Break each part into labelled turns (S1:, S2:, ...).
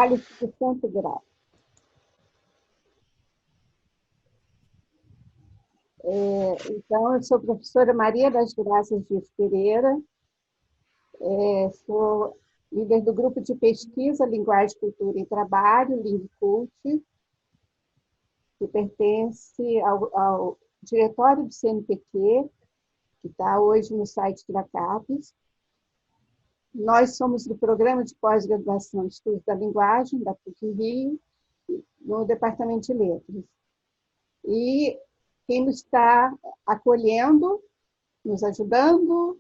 S1: Vale do Santo Grau. Então, eu sou a professora Maria das Graças Dias Pereira, sou líder do grupo de pesquisa Linguagem, Cultura e Trabalho, LingCult, que pertence ao diretório do CNPq, que está hoje no site da CAPES. Nós somos do Programa de Pós-Graduação de Estudos da Linguagem, da PUC-Rio, no Departamento de Letras. E quem nos está acolhendo, nos ajudando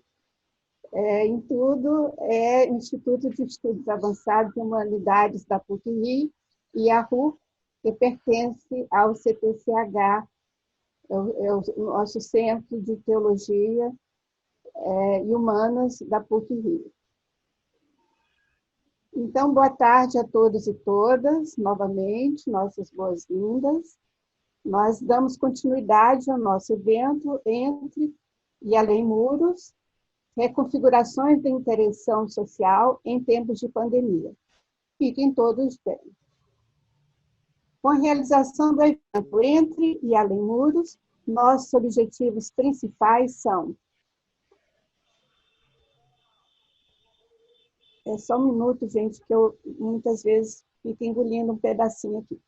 S1: em tudo, é o Instituto de Estudos Avançados e Humanidades da PUC-Rio e a RU, que pertence ao CTCH, é o nosso Centro de Teologia e Humanas da PUC-Rio. Então, boa tarde a todos e todas, novamente, nossas boas-vindas. Nós damos continuidade ao nosso evento Entre e Além Muros, reconfigurações da interação social em tempos de pandemia. Fiquem todos bem. Com a realização do evento Entre e Além Muros, nossos objetivos principais são... É só um minuto, gente, que eu muitas vezes fico engolindo um pedacinho aqui.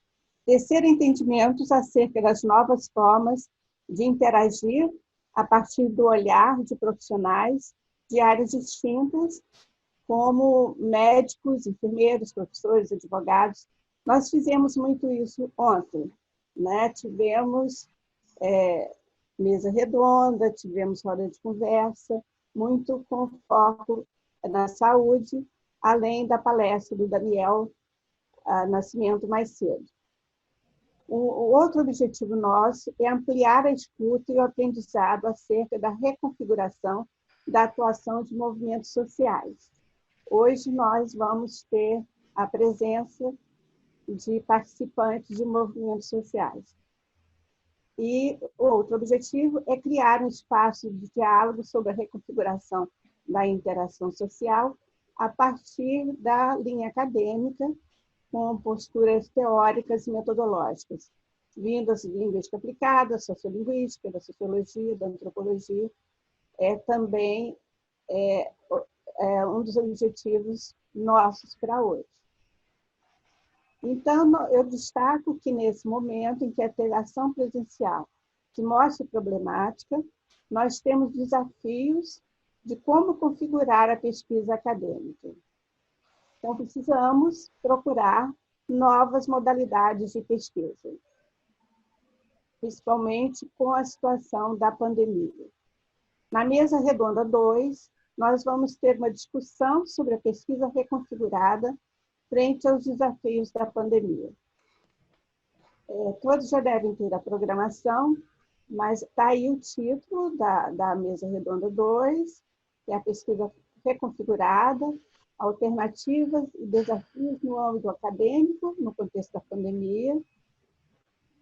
S1: Tecer entendimentos acerca das novas formas de interagir a partir do olhar de profissionais de áreas distintas, como médicos, enfermeiros, professores, advogados. Nós fizemos muito isso ontem, né? Tivemos mesa redonda, tivemos roda de conversa, muito com foco na saúde, além da palestra do Daniel Nascimento mais cedo. O outro objetivo nosso é ampliar a escuta e o aprendizado acerca da reconfiguração da atuação de movimentos sociais. Hoje nós vamos ter a presença de participantes de movimentos sociais. E outro objetivo é criar um espaço de diálogo sobre a reconfiguração da interação social a partir da linha acadêmica, com posturas teóricas e metodológicas, vindas de linguística aplicada, sociolinguística, da sociologia, da antropologia, também um dos objetivos nossos para hoje. Então, eu destaco que nesse momento em que a interação presencial se mostra problemática, nós temos desafios de como configurar a pesquisa acadêmica. Então, precisamos procurar novas modalidades de pesquisa, principalmente com a situação da pandemia. Na mesa redonda 2, nós vamos ter uma discussão sobre a pesquisa reconfigurada frente aos desafios da pandemia. Todos já devem ter a programação, mas está aí o título da mesa redonda 2, que é a pesquisa reconfigurada, alternativas e desafios no âmbito acadêmico, no contexto da pandemia.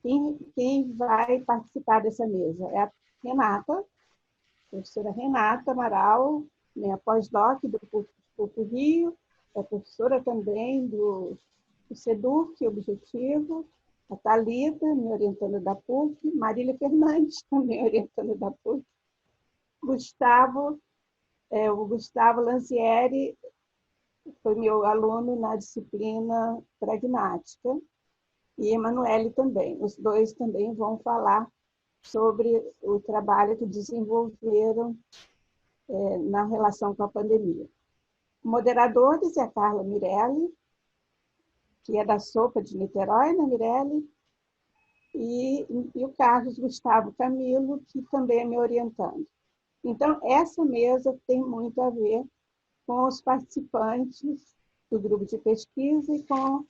S1: Quem vai participar dessa mesa é a Renata, a professora Renata Amaral, minha pós-doc do PUC-Rio, é professora também do SEDUC, Objetivo, a Thalita, me orientando da PUC, Marília Fernandes, também orientando da PUC, o Gustavo Lanzieri, foi meu aluno na disciplina pragmática, e Emanuele também. Os dois também vão falar sobre o trabalho que desenvolveram na relação com a pandemia. Moderadores é a Carla Mirelli, que é da Sopa de Niterói, né, Mirelli? E o Carlos Gustavo Camilo, que também é me orientando. Então, essa mesa tem muito a ver com os participantes do grupo de pesquisa e com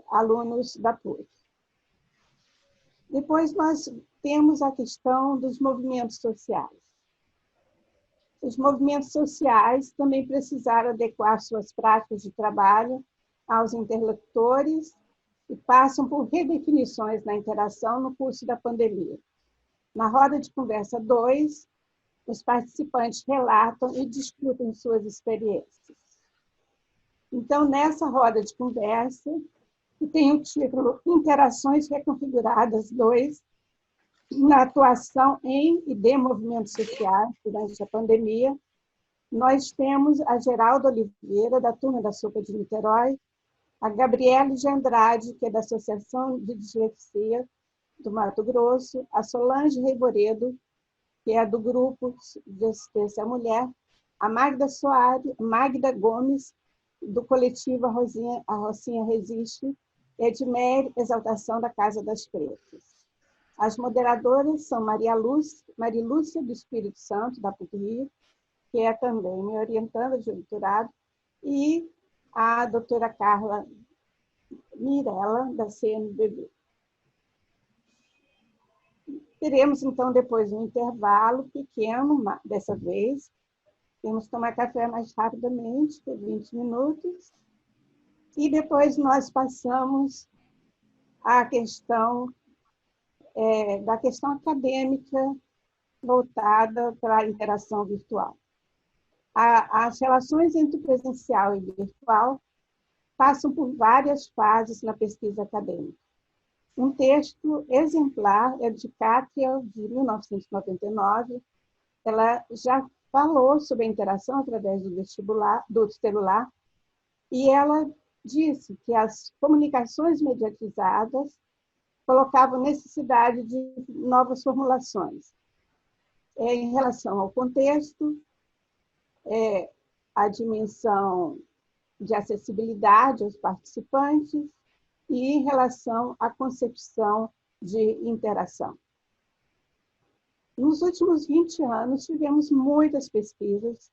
S1: alunos da PUC. Depois, nós temos a questão dos movimentos sociais. Os movimentos sociais também precisaram adequar suas práticas de trabalho aos interlocutores e passam por redefinições na interação no curso da pandemia. Na roda de conversa 2, os participantes relatam e discutem suas experiências. Então, nessa roda de conversa, que tem o título Interações Reconfiguradas 2, na atuação em e de movimentos sociais durante a pandemia, nós temos a Geralda Oliveira, da turma da Sopa de Niterói, a Gabriele de Andrade, que é da Associação de Dislexia do Mato Grosso, a Solange Reivoredo, que é do Grupo de Assistência à Mulher, a Magda Gomes, do coletivo A Rocinha Resiste, Edmer Exaltação da Casa das Pretas. As moderadoras são Marilúcia do Espírito Santo, da PUC-Rio, que é também minha orientanda de doutorado, e a doutora Carla Mirella, da CNBB. Teremos, então, depois um intervalo pequeno, dessa vez. Temos que tomar café mais rapidamente, por 20 minutos. E depois nós passamos à questão da questão acadêmica voltada para a interação virtual. As relações entre o presencial e o virtual passam por várias fases na pesquisa acadêmica. Um texto exemplar é de Kátia, de 1999. Ela já falou sobre a interação através do celular, e ela disse que as comunicações mediatizadas colocavam necessidade de novas formulações em relação ao contexto, a dimensão de acessibilidade aos participantes e em relação à concepção de interação. Nos últimos 20 anos, tivemos muitas pesquisas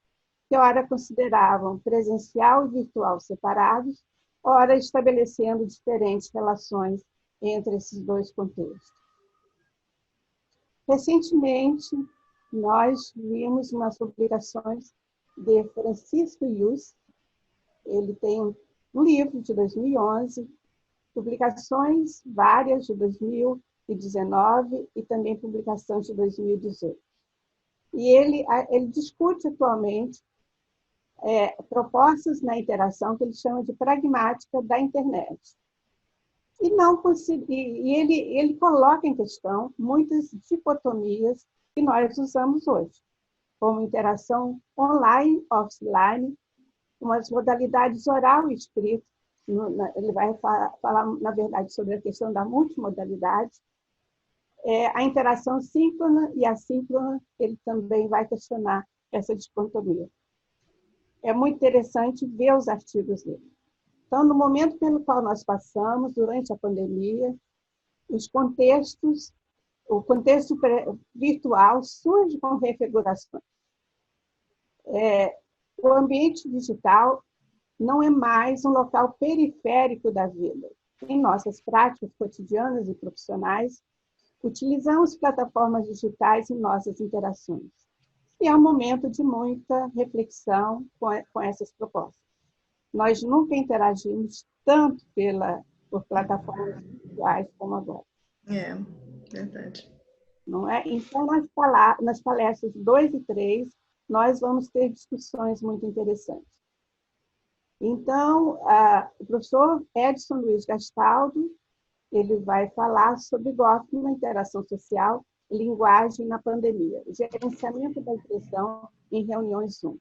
S1: que, ora, consideravam presencial e virtual separados, ora, estabelecendo diferentes relações entre esses dois contextos. Recentemente, nós vimos umas publicações de Francisco Yuste. Ele tem um livro de 2011, publicações várias de 2019 e também publicações de 2018. E ele discute atualmente propostas na interação que ele chama de pragmática da internet. E ele coloca em questão muitas dicotomias que nós usamos hoje, como interação online, offline, umas modalidades oral e escrito. Ele vai falar, na verdade, sobre a questão da multimodalidade. A interação síncrona e assíncrona, ele também vai questionar essa dicotomia. É muito interessante ver os artigos dele. Então, no momento pelo qual nós passamos, durante a pandemia, o contexto virtual surge com refigurações. O ambiente digital não é mais um local periférico da vida. Em nossas práticas cotidianas e profissionais, utilizamos plataformas digitais em nossas interações. E é um momento de muita reflexão com essas propostas. Nós nunca interagimos tanto por plataformas virtuais como agora.
S2: É, verdade.
S1: Não é? Então, nas palestras 2 e 3, nós vamos ter discussões muito interessantes. Então, o professor Edson Luiz Gastaldo, ele vai falar sobre Goffman, interação social, linguagem na pandemia, gerenciamento da impressão em reuniões Zoom.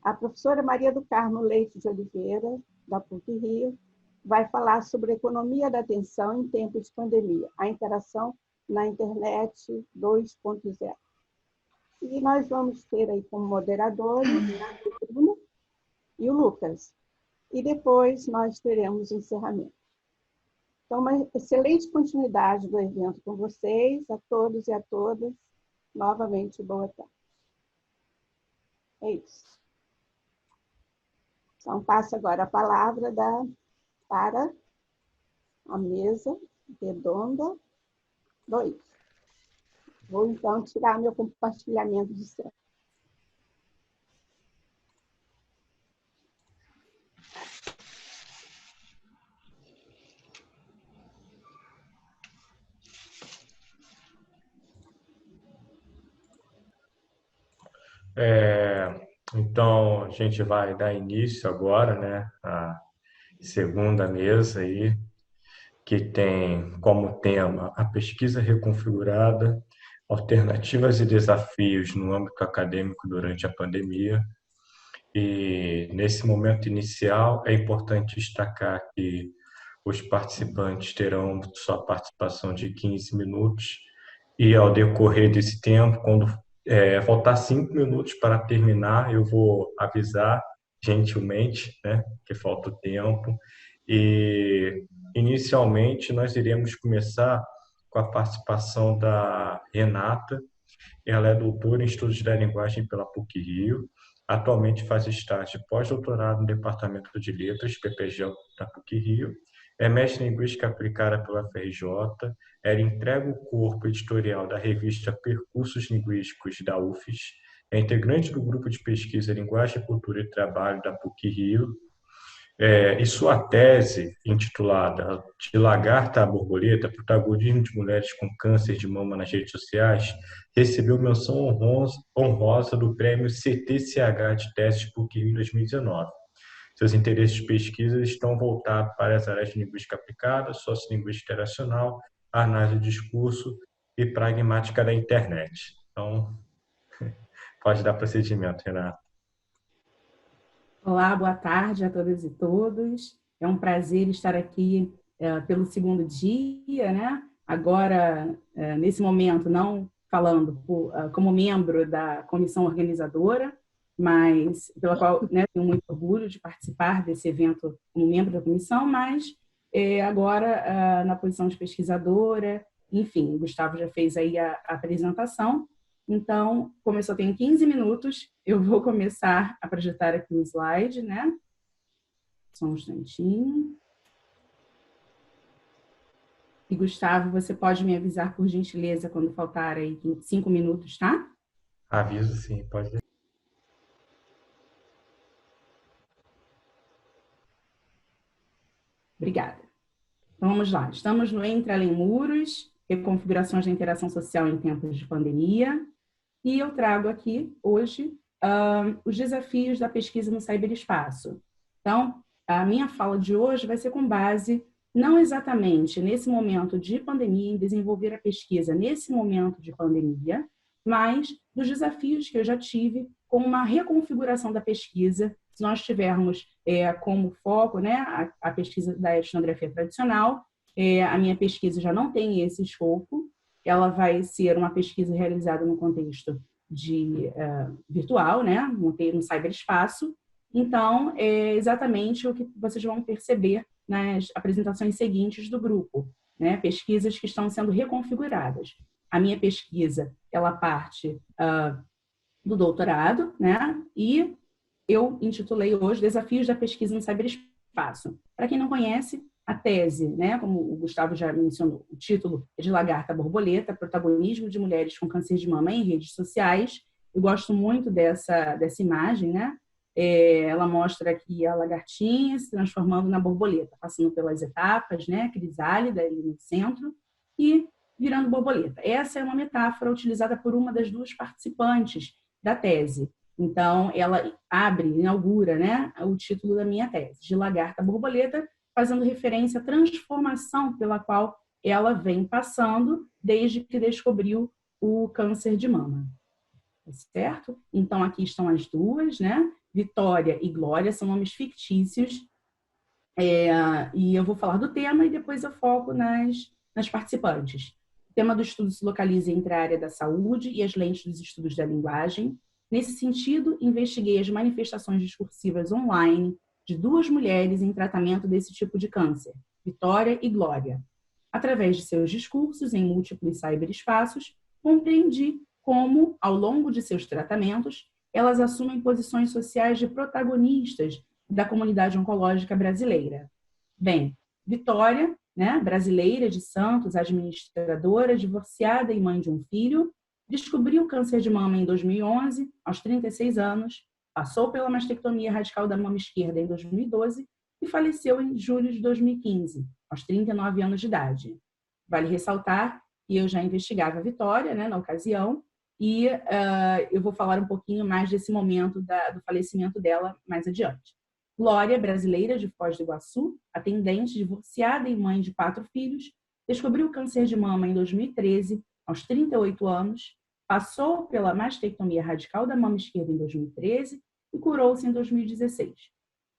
S1: A professora Maria do Carmo Leite de Oliveira, da PUC-Rio, vai falar sobre economia da atenção em tempo de pandemia, a interação na internet 2.0. E nós vamos ter aí como moderadores o Bruno e o Lucas. E depois nós teremos o encerramento. Então, uma excelente continuidade do evento com vocês, a todos e a todas. Novamente, boa tarde. É isso. Então, passo agora a palavra para a mesa redonda 2. Vou, então, tirar meu compartilhamento de tela.
S3: Então, a gente vai dar início agora, né, à segunda mesa aí, que tem como tema a pesquisa reconfigurada, alternativas e desafios no âmbito acadêmico durante a pandemia. E nesse momento inicial é importante destacar que os participantes terão sua participação de 15 minutos e ao decorrer desse tempo, quando faltar 5 minutos para terminar, eu vou avisar gentilmente, né, que falta o tempo. E inicialmente nós iremos começar com a participação da Renata. Ela é doutora em Estudos da Linguagem pela PUC-Rio. Atualmente faz estágio de pós-doutorado no Departamento de Letras, PPG da PUC-Rio. É mestre em Linguística Aplicada pela FRJ. Ela entrega o corpo editorial da revista Percursos Linguísticos da UFES. É integrante do grupo de pesquisa Linguagem, Cultura e Trabalho da PUC-Rio. E sua tese, intitulada De Lagarta à Borboleta, protagonismo de mulheres com câncer de mama nas redes sociais, recebeu menção honrosa do prêmio CTCH de Teses PUC-Rio 2019. Seus interesses de pesquisa estão voltados para as áreas de linguística aplicada, sociolinguística interacional, análise do discurso e pragmática da internet. Então, pode dar procedimento, Renato.
S4: Olá, boa tarde a todas e todos. É um prazer estar aqui pelo segundo dia, né? Agora, nesse momento, não falando como membro da comissão organizadora, mas pela qual, né, tenho muito orgulho de participar desse evento como membro da comissão, mas agora na posição de pesquisadora. Enfim, o Gustavo já fez aí a apresentação. Então, como eu só tenho 15 minutos, eu vou começar a projetar aqui o slide, né? Só um instantinho. E, Gustavo, você pode me avisar, por gentileza, quando faltar aí 5 minutos, tá?
S3: Aviso, sim, pode.
S4: Obrigada. Então, vamos lá. Estamos no Entre Além Muros, reconfigurações da interação social em tempos de pandemia. E eu trago aqui, hoje, os desafios da pesquisa no ciberespaço. Então, a minha fala de hoje vai ser com base, não exatamente nesse momento de pandemia, em desenvolver a pesquisa nesse momento de pandemia, mas dos desafios que eu já tive com uma reconfiguração da pesquisa, se nós tivermos como foco, né, a pesquisa da etnografia tradicional. A minha pesquisa já não tem esse escopo. Ela vai ser uma pesquisa realizada no contexto virtual, né? No ciberespaço. Então, é exatamente o que vocês vão perceber nas apresentações seguintes do grupo, né? Pesquisas que estão sendo reconfiguradas. A minha pesquisa, ela parte do doutorado, né? E eu intitulei hoje Desafios da Pesquisa no Ciberespaço. Para quem não conhece, a tese, né, como o Gustavo já mencionou, o título é De Lagarta à Borboleta, protagonismo de mulheres com câncer de mama em redes sociais. Eu gosto muito dessa imagem, né? Ela mostra aqui a lagartinha se transformando na borboleta, passando pelas etapas, né? Crisálida ali no centro e virando borboleta. Essa é uma metáfora utilizada por uma das duas participantes da tese. Então, ela inaugura, né, o título da minha tese, De Lagarta à Borboleta, fazendo referência à transformação pela qual ela vem passando desde que descobriu o câncer de mama. Certo? Então, aqui estão as duas, né? Vitória e Glória são nomes fictícios. E eu vou falar do tema e depois eu foco nas participantes. O tema do estudo se localiza entre a área da saúde e as lentes dos estudos da linguagem. Nesse sentido, investiguei as manifestações discursivas online de duas mulheres em tratamento desse tipo de câncer, Vitória e Glória. Através de seus discursos em múltiplos ciberespaços, compreendi como, ao longo de seus tratamentos, elas assumem posições sociais de protagonistas da comunidade oncológica brasileira. Bem, Vitória, né, brasileira de Santos, administradora, divorciada e mãe de um filho, descobriu câncer de mama em 2011, aos 36 anos, passou pela mastectomia radical da mama esquerda em 2012 e faleceu em julho de 2015, aos 39 anos de idade. Vale ressaltar que eu já investigava a Vitória, né, na ocasião, e eu vou falar um pouquinho mais desse momento do falecimento dela mais adiante. Glória, brasileira de Foz do Iguaçu, atendente, divorciada e mãe de 4 filhos, descobriu câncer de mama em 2013, aos 38 anos, passou pela mastectomia radical da mama esquerda em 2013 e curou-se em 2016.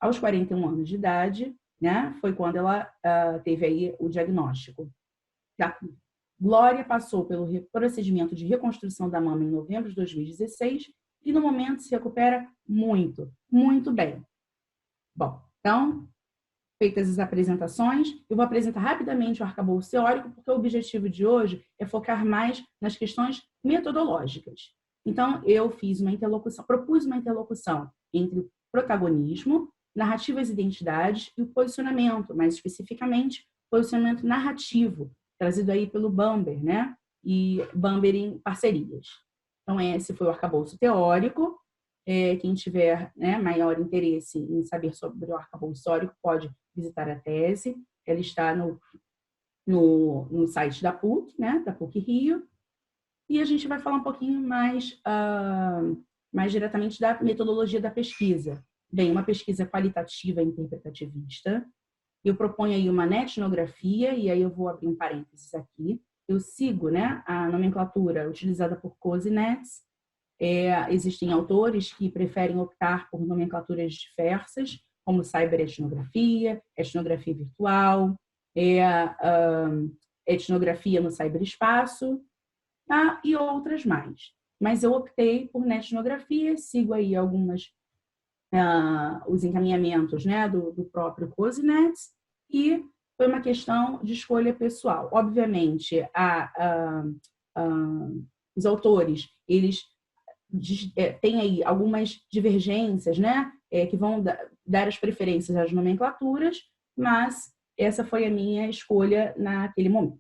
S4: Aos 41 anos de idade, né, foi quando ela teve aí o diagnóstico. Glória passou pelo procedimento de reconstrução da mama em novembro de 2016 e, no momento, se recupera muito, muito bem. Bom, então, feitas as apresentações, eu vou apresentar rapidamente o arcabouço teórico, porque o objetivo de hoje é focar mais nas questões metodológicas. Então, eu propus uma interlocução entre o protagonismo, narrativas e identidades e o posicionamento, mais especificamente, posicionamento narrativo, trazido aí pelo Bamber, né? E Bamber em parcerias. Então, esse foi o arcabouço teórico. Quem tiver, né, maior interesse em saber sobre o arcabouço teórico pode visitar a tese. Ela está no site da PUC, né? Da PUC Rio. E a gente vai falar um pouquinho mais diretamente da metodologia da pesquisa. Bem, uma pesquisa qualitativa e interpretativista. Eu proponho aí uma netnografia, e aí eu vou abrir um parênteses aqui. Eu sigo, né, a nomenclatura utilizada por Coase e Netz. Existem autores que preferem optar por nomenclaturas diversas, como cyberetnografia, etnografia virtual, etnografia no cyberespaço, e outras mais. Mas eu optei por netnografia, sigo aí os encaminhamentos, né, do próprio Coase e Netz, e foi uma questão de escolha pessoal. Obviamente, os autores, eles têm aí algumas divergências, né, que vão dar as preferências às nomenclaturas, mas essa foi a minha escolha naquele momento.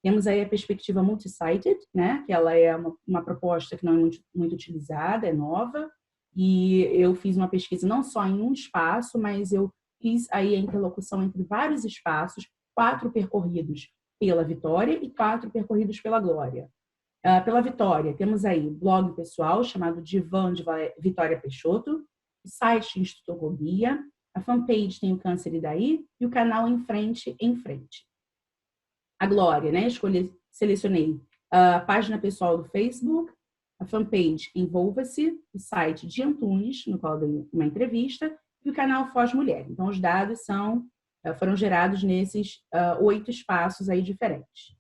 S4: Temos aí a perspectiva multi-sited, né, que ela é uma proposta que não é muito utilizada, é nova, e eu fiz uma pesquisa não só em um espaço, mas eu fiz aí a interlocução entre vários espaços, 4 percorridos pela Vitória e 4 percorridos pela Glória. Pela Vitória, temos aí o blog pessoal chamado Divã de Vitória Peixoto, o site Instituto Gobia, a fanpage tem o Câncer e Daí, e o canal Em Frente, Em Frente. A Glória, né? Selecionei a página pessoal do Facebook, a fanpage Envolva-se, o site de Antunes, no qual eu dei uma entrevista, e o canal Foz Mulher. Então, os dados foram gerados nesses 8 espaços aí diferentes.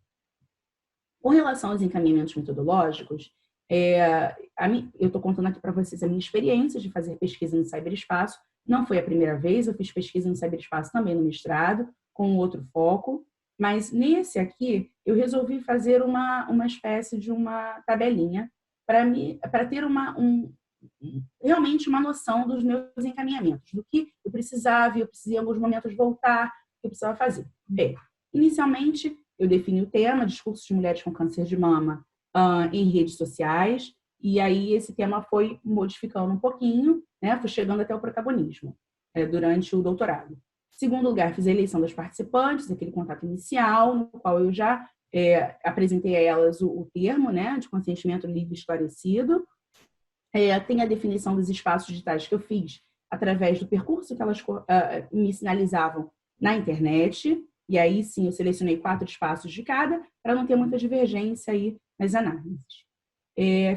S4: Com relação aos encaminhamentos metodológicos, eu estou contando aqui para vocês a minha experiência de fazer pesquisa no cyberespaço. Não foi a primeira vez, eu fiz pesquisa no cyberespaço também no mestrado, com outro foco, mas nesse aqui eu resolvi fazer uma espécie de uma tabelinha para ter realmente uma noção dos meus encaminhamentos, do que eu precisava, eu precisei em alguns momentos voltar, o que eu precisava fazer. Bem, inicialmente eu defini o tema, discursos de mulheres com câncer de mama em redes sociais, e aí esse tema foi modificando um pouquinho, né? Foi chegando até o protagonismo durante o doutorado. Em segundo lugar, fiz a eleição das participantes, aquele contato inicial, no qual eu já apresentei a elas o termo, né, de consentimento livre e esclarecido. Tem a definição dos espaços digitais que eu fiz através do percurso que elas me sinalizavam na internet, e aí sim eu selecionei 4 espaços de cada, para não ter muita divergência aí nas análises.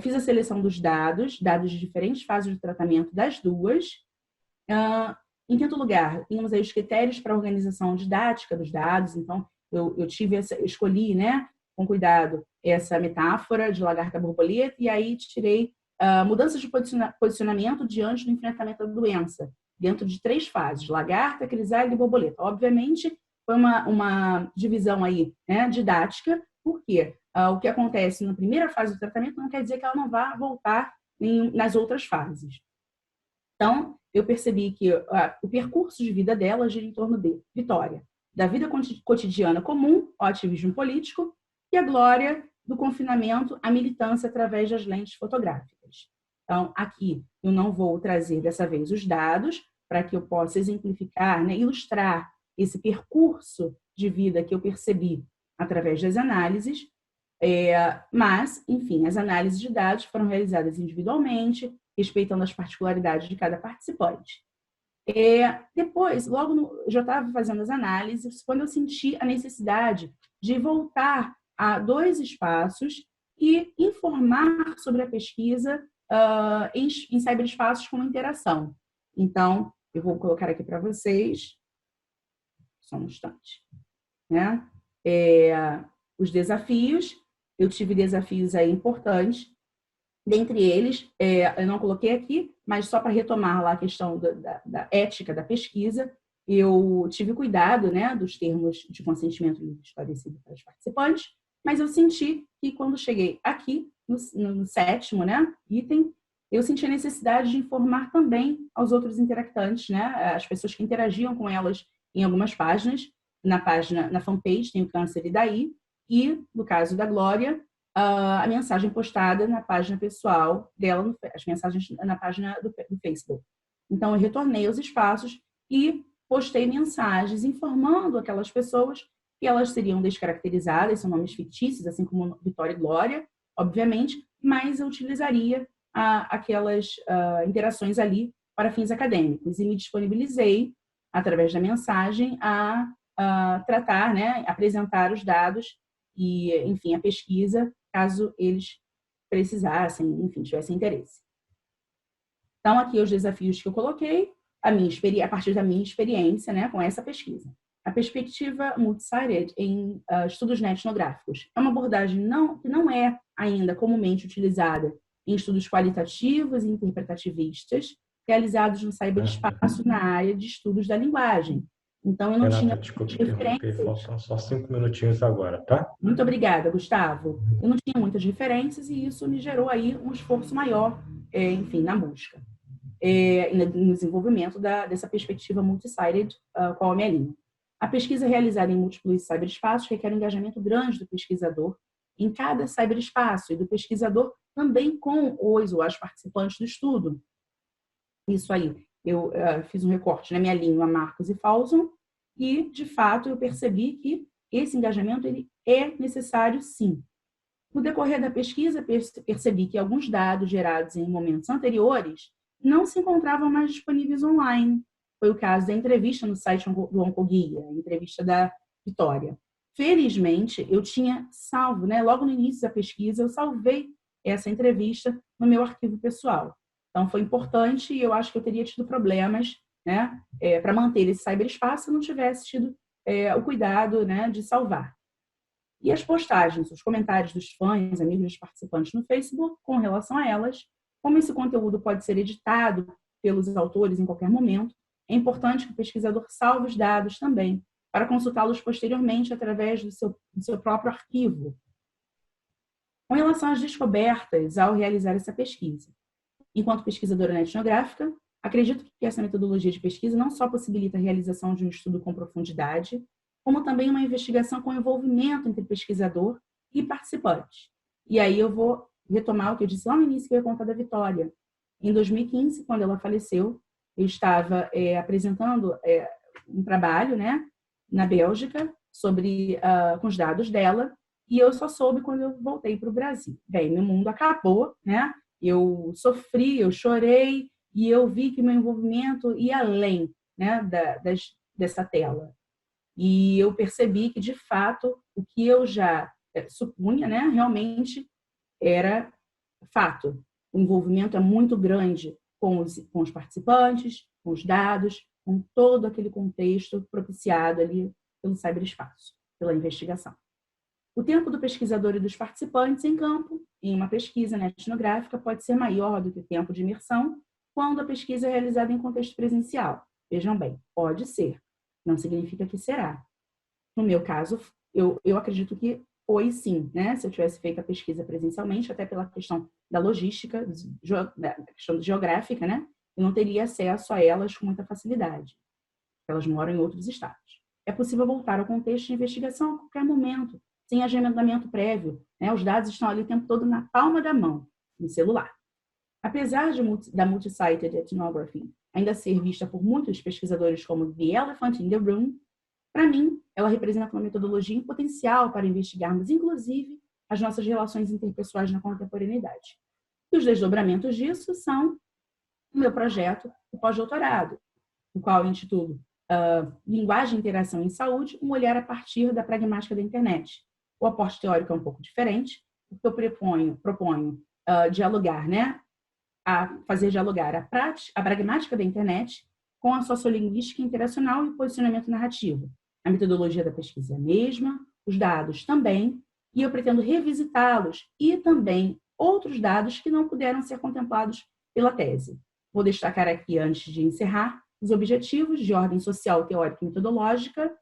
S4: Fiz a seleção dos dados de diferentes fases do tratamento das duas. Em quinto lugar, tínhamos aí os critérios para a organização didática dos dados, então eu escolhi, né, com cuidado, essa metáfora de lagarta-borboleta, e aí tirei mudanças de posicionamento diante do enfrentamento da doença, dentro de 3 fases, lagarta, crisálida e borboleta. Obviamente, foi uma divisão aí, né, didática, porque o que acontece na primeira fase do tratamento não quer dizer que ela não vá voltar nas outras fases. Então, eu percebi que o percurso de vida dela gira em torno de Vitória, da vida cotidiana comum ao ativismo político, e a Glória, do confinamento à militância através das lentes fotográficas. Então, aqui eu não vou trazer dessa vez os dados para que eu possa exemplificar, né, ilustrar esse percurso de vida que eu percebi através das análises, Mas, enfim, as análises de dados foram realizadas individualmente, respeitando as particularidades de cada participante. Depois, eu já estava fazendo as análises, quando eu senti a necessidade de voltar a 2 espaços e informar sobre a pesquisa em cyberespaços com interação. Então, eu vou colocar aqui para vocês, só um instante, né? Os desafios, eu tive desafios aí importantes, dentre eles, eu não coloquei aqui, mas só para retomar lá a questão da ética da pesquisa, eu tive cuidado, né, dos termos de consentimento esclarecido para os participantes, mas eu senti que quando cheguei aqui, no 7º, né, item, eu senti a necessidade de informar também aos outros interactantes, né, as pessoas que interagiam com elas em algumas páginas, na fanpage tem o Câncer e Daí, e no caso da Glória, a mensagem postada na página pessoal dela, as mensagens na página do Facebook. Então, eu retornei aos espaços e postei mensagens informando aquelas pessoas que elas seriam descaracterizadas, são nomes fictícios, assim como Vitória e Glória, obviamente, mas eu utilizaria aquelas interações ali para fins acadêmicos e me disponibilizei, através da mensagem, a tratar, né, apresentar os dados e, enfim, a pesquisa, caso eles precisassem, enfim, tivessem interesse. Então, aqui os desafios que eu coloquei, a partir da minha experiência, né, com essa pesquisa. A perspectiva multi-sided em estudos etnográficos é uma abordagem que não é ainda comumente utilizada em estudos qualitativos e interpretativistas realizados no cyberespaço na área de estudos da linguagem. Então, eu não tinha
S3: Desculpa interromper, faltam só 5 minutinhos agora, tá?
S4: Muito obrigada, Gustavo. Eu não tinha muitas referências e isso me gerou aí um esforço maior, enfim, na busca, no desenvolvimento dessa perspectiva multi-sided, qual a minha linha. A pesquisa realizada em múltiplos cyberespaços requer um engajamento grande do pesquisador em cada cyberespaço e do pesquisador também com os ou as participantes do estudo. Isso aí, eu fiz um recorte na minha língua Marcos e Falson e, de fato, eu percebi que esse engajamento ele é necessário, sim. No decorrer da pesquisa, percebi que alguns dados gerados em momentos anteriores não se encontravam mais disponíveis online. Foi o caso da entrevista no site do Oncoguia, a entrevista da Vitória. Felizmente, eu tinha salvo, né, logo no início da pesquisa, eu salvei essa entrevista no meu arquivo pessoal. Então, foi importante e eu acho que eu teria tido problemas, né, para manter esse cyberespaço se eu não tivesse tido o cuidado, né, de salvar. E as postagens, os comentários dos fãs, amigos dos participantes no Facebook, com relação a elas, como esse conteúdo pode ser editado pelos autores em qualquer momento, é importante que o pesquisador salve os dados também, para consultá-los posteriormente através do seu próprio arquivo. Com relação às descobertas ao realizar essa pesquisa, enquanto pesquisadora etnográfica, acredito que essa metodologia de pesquisa não só possibilita a realização de um estudo com profundidade, como também uma investigação com envolvimento entre pesquisador e participante. E aí eu vou retomar o que eu disse lá no início, que eu ia contar da Vitória. Em 2015, quando ela faleceu, eu estava apresentando um trabalho, né, na Bélgica com os dados dela, e eu só soube quando eu voltei para o Brasil. Bem, meu mundo acabou, né? Eu sofri, eu chorei, e eu vi que meu envolvimento ia além, né, dessa tela. E eu percebi que, de fato, o que eu já supunha, né, realmente era fato. O envolvimento é muito grande com os participantes, com os dados, com todo aquele contexto propiciado ali pelo cyberespaço, pela investigação. O tempo do pesquisador e dos participantes em campo, em uma pesquisa etnográfica, pode ser maior do que o tempo de imersão quando a pesquisa é realizada em contexto presencial. Vejam bem, pode ser, não significa que será. No meu caso, eu acredito que foi sim, né? Se eu tivesse feito a pesquisa presencialmente, até pela questão da logística, da questão geográfica, né? Eu não teria acesso a elas com muita facilidade. Elas moram em outros estados. É possível voltar ao contexto de investigação a qualquer momento, sem agendamento prévio, né? Os dados estão ali o tempo todo na palma da mão, no celular. Apesar da multi-sited ethnography ainda ser vista por muitos pesquisadores como the elephant in the room, para mim, ela representa uma metodologia em potencial para investigarmos, inclusive, as nossas relações interpessoais na contemporaneidade. E os desdobramentos disso são o meu projeto de pós-doutorado, o qual eu intitulo Linguagem e Interação em Saúde, um olhar a partir da pragmática da internet. O aporte teórico é um pouco diferente, porque eu proponho dialogar, né, fazer dialogar a pragmática da internet com a sociolinguística interacional e o posicionamento narrativo. A metodologia da pesquisa é a mesma, os dados também, e eu pretendo revisitá-los e também outros dados que não puderam ser contemplados pela tese. Vou destacar aqui, antes de encerrar, os objetivos de ordem social, teórica e metodológica,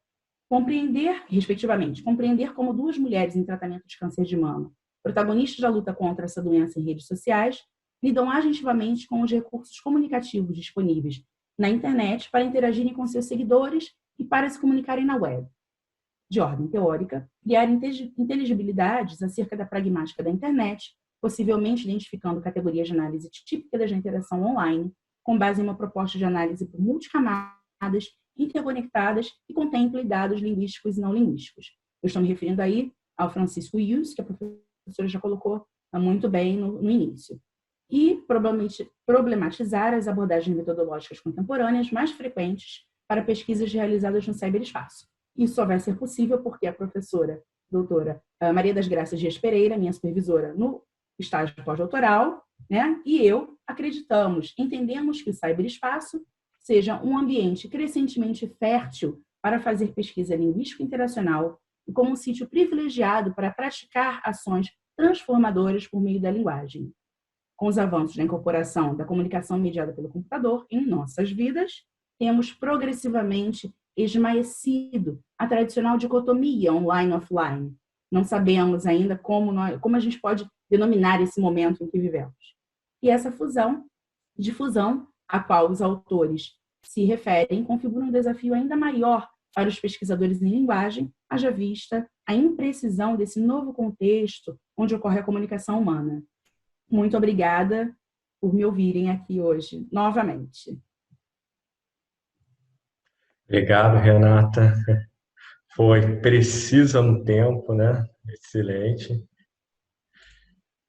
S4: respectivamente, compreender como duas mulheres em tratamento de câncer de mama, protagonistas da luta contra essa doença em redes sociais, lidam agentivamente com os recursos comunicativos disponíveis na internet para interagirem com seus seguidores e para se comunicarem na web. De ordem teórica, criar inteligibilidades acerca da pragmática da internet, possivelmente identificando categorias de análise típicas da interação online, com base em uma proposta de análise por multicamadas, interconectadas e contemple dados linguísticos e não linguísticos. Eu estou me referindo aí ao Francisco Hughes, que a professora já colocou muito bem no início. E problematizar as abordagens metodológicas contemporâneas mais frequentes para pesquisas realizadas no ciberespaço. Isso só vai ser possível porque a professora doutora Maria das Graças Dias Pereira, minha supervisora no estágio pós-doutoral, né, e eu entendemos que o ciberespaço seja um ambiente crescentemente fértil para fazer pesquisa linguístico-interacional e como um sítio privilegiado para praticar ações transformadoras por meio da linguagem. Com os avanços da incorporação da comunicação mediada pelo computador em nossas vidas, temos progressivamente esmaecido a tradicional dicotomia online-offline. Não sabemos ainda como a gente pode denominar esse momento em que vivemos. E essa difusão a qual os autores se referem configura um desafio ainda maior para os pesquisadores em linguagem, haja vista a imprecisão desse novo contexto onde ocorre a comunicação humana. Muito obrigada por me ouvirem aqui hoje, novamente.
S3: Obrigado, Renata. Foi precisa no tempo, né? Excelente.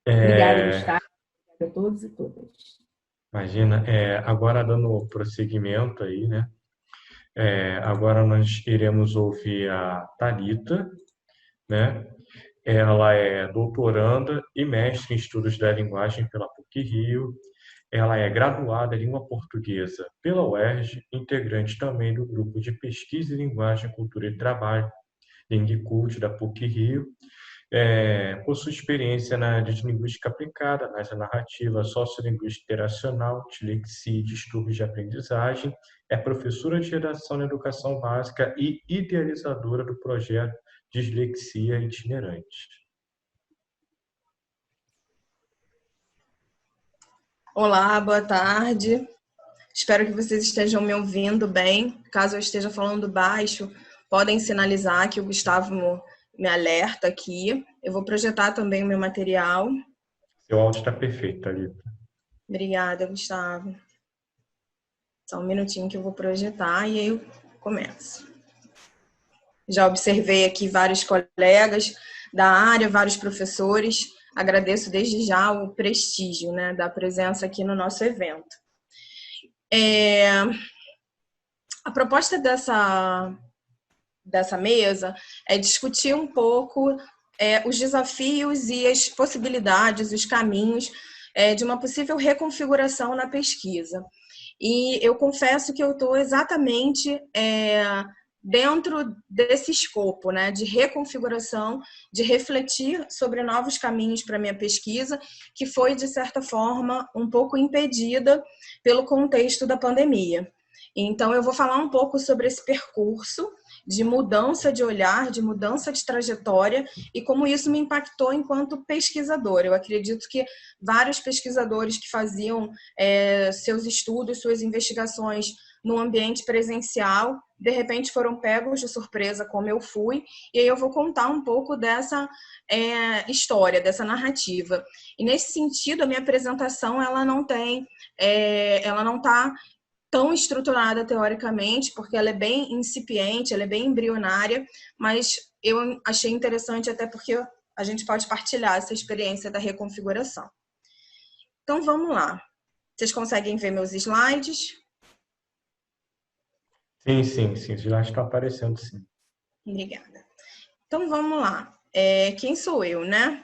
S4: Obrigada, Gustavo. Obrigada a todos e todas.
S3: Imagina, agora dando prosseguimento aí, né? Agora nós iremos ouvir a Thalita, né? Ela é doutoranda e mestre em estudos da linguagem pela PUC-Rio. Ela é graduada em língua portuguesa pela UERJ, integrante também do grupo de pesquisa em linguagem, cultura e trabalho, Lingcult, da PUC-Rio. Possui experiência na área de linguística aplicada, na narrativa sociolinguística interacional, dislexia e distúrbios de aprendizagem. É professora de redação na educação básica e idealizadora do projeto Dislexia Itinerante.
S2: Olá, boa tarde. Espero que vocês estejam me ouvindo bem. Caso eu esteja falando baixo, podem sinalizar que o Gustavo me alerta aqui. Eu vou projetar também o meu material.
S3: Seu áudio está perfeito, Thalita.
S2: Obrigada, Gustavo. Só um minutinho que eu vou projetar e aí eu começo. Já observei aqui vários colegas da área, vários professores. Agradeço desde já o prestígio, né, da presença aqui no nosso evento. A proposta dessa mesa é discutir um pouco os desafios e as possibilidades, os caminhos de uma possível reconfiguração na pesquisa. E eu confesso que eu estou exatamente dentro desse escopo, né, de reconfiguração, de refletir sobre novos caminhos para a minha pesquisa, que foi, de certa forma, um pouco impedida pelo contexto da pandemia. Então, eu vou falar um pouco sobre esse percurso de mudança de olhar, de mudança de trajetória e como isso me impactou enquanto pesquisadora. Eu acredito que vários pesquisadores que faziam seus estudos, suas investigações no ambiente presencial, de repente foram pegos de surpresa, como eu fui, e aí eu vou contar um pouco dessa história, dessa narrativa. E nesse sentido, a minha apresentação ela não está tão estruturada teoricamente, porque ela é bem incipiente, ela é bem embrionária, mas eu achei interessante até porque a gente pode partilhar essa experiência da reconfiguração. Então, vamos lá. Vocês conseguem ver meus slides?
S3: Sim, já está aparecendo, sim.
S2: Obrigada. Então, vamos lá. Quem sou eu, né?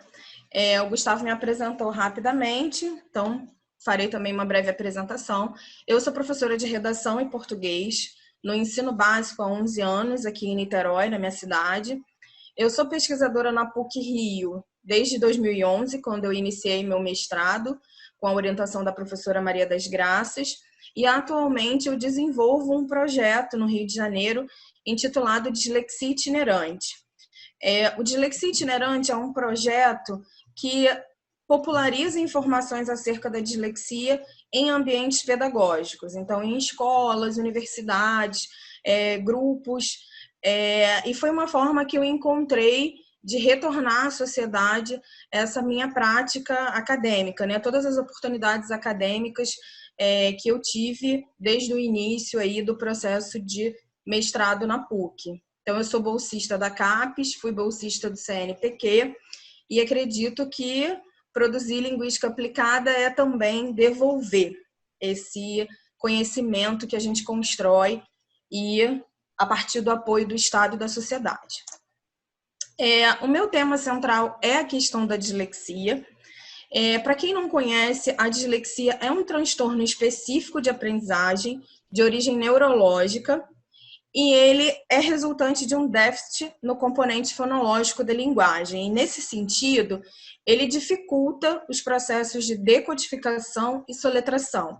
S2: O Gustavo me apresentou rapidamente, então farei também uma breve apresentação. Eu sou professora de redação e português no ensino básico há 11 anos, aqui em Niterói, na minha cidade. Eu sou pesquisadora na PUC-Rio desde 2011, quando eu iniciei meu mestrado, com a orientação da professora Maria das Graças, e atualmente eu desenvolvo um projeto no Rio de Janeiro intitulado Dislexia Itinerante. O Dislexia Itinerante é um projeto que populariza informações acerca da dislexia em ambientes pedagógicos, então em escolas, universidades, grupos, e foi uma forma que eu encontrei de retornar à sociedade essa minha prática acadêmica, né? Todas as oportunidades acadêmicas que eu tive desde o início aí do processo de mestrado na PUC. Então, eu sou bolsista da CAPES, fui bolsista do CNPq e acredito que produzir linguística aplicada é também devolver esse conhecimento que a gente constrói e a partir do apoio do Estado e da sociedade. O meu tema central é a questão da dislexia. Para quem não conhece, a dislexia é um transtorno específico de aprendizagem de origem neurológica e ele é resultante de um déficit no componente fonológico da linguagem. E, nesse sentido, ele dificulta os processos de decodificação e soletração.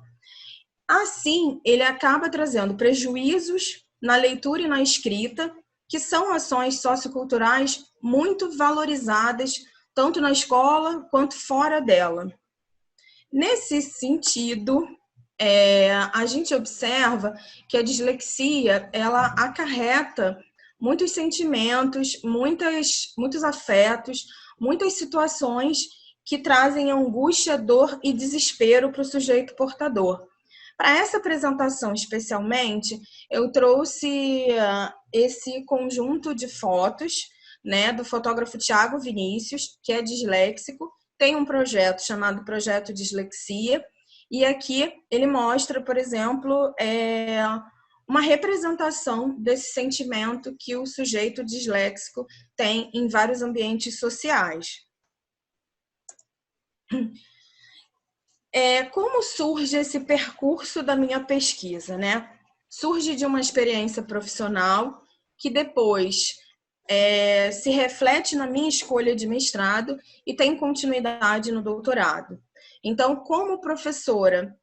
S2: Assim, ele acaba trazendo prejuízos na leitura e na escrita, que são ações socioculturais muito valorizadas, tanto na escola quanto fora dela. Nesse sentido, a gente observa que a dislexia ela acarreta muitos sentimentos, muitos afetos, muitas situações que trazem angústia, dor e desespero para o sujeito portador. Para essa apresentação, especialmente, eu trouxe esse conjunto de fotos, né, do fotógrafo Tiago Vinícius, que é disléxico, tem um projeto chamado Projeto Dislexia, e aqui ele mostra, por exemplo, uma representação desse sentimento que o sujeito disléxico tem em vários ambientes sociais. Como surge esse percurso da minha pesquisa, né? Surge de uma experiência profissional que depois se reflete na minha escolha de mestrado e tem continuidade no doutorado. Então, como professora,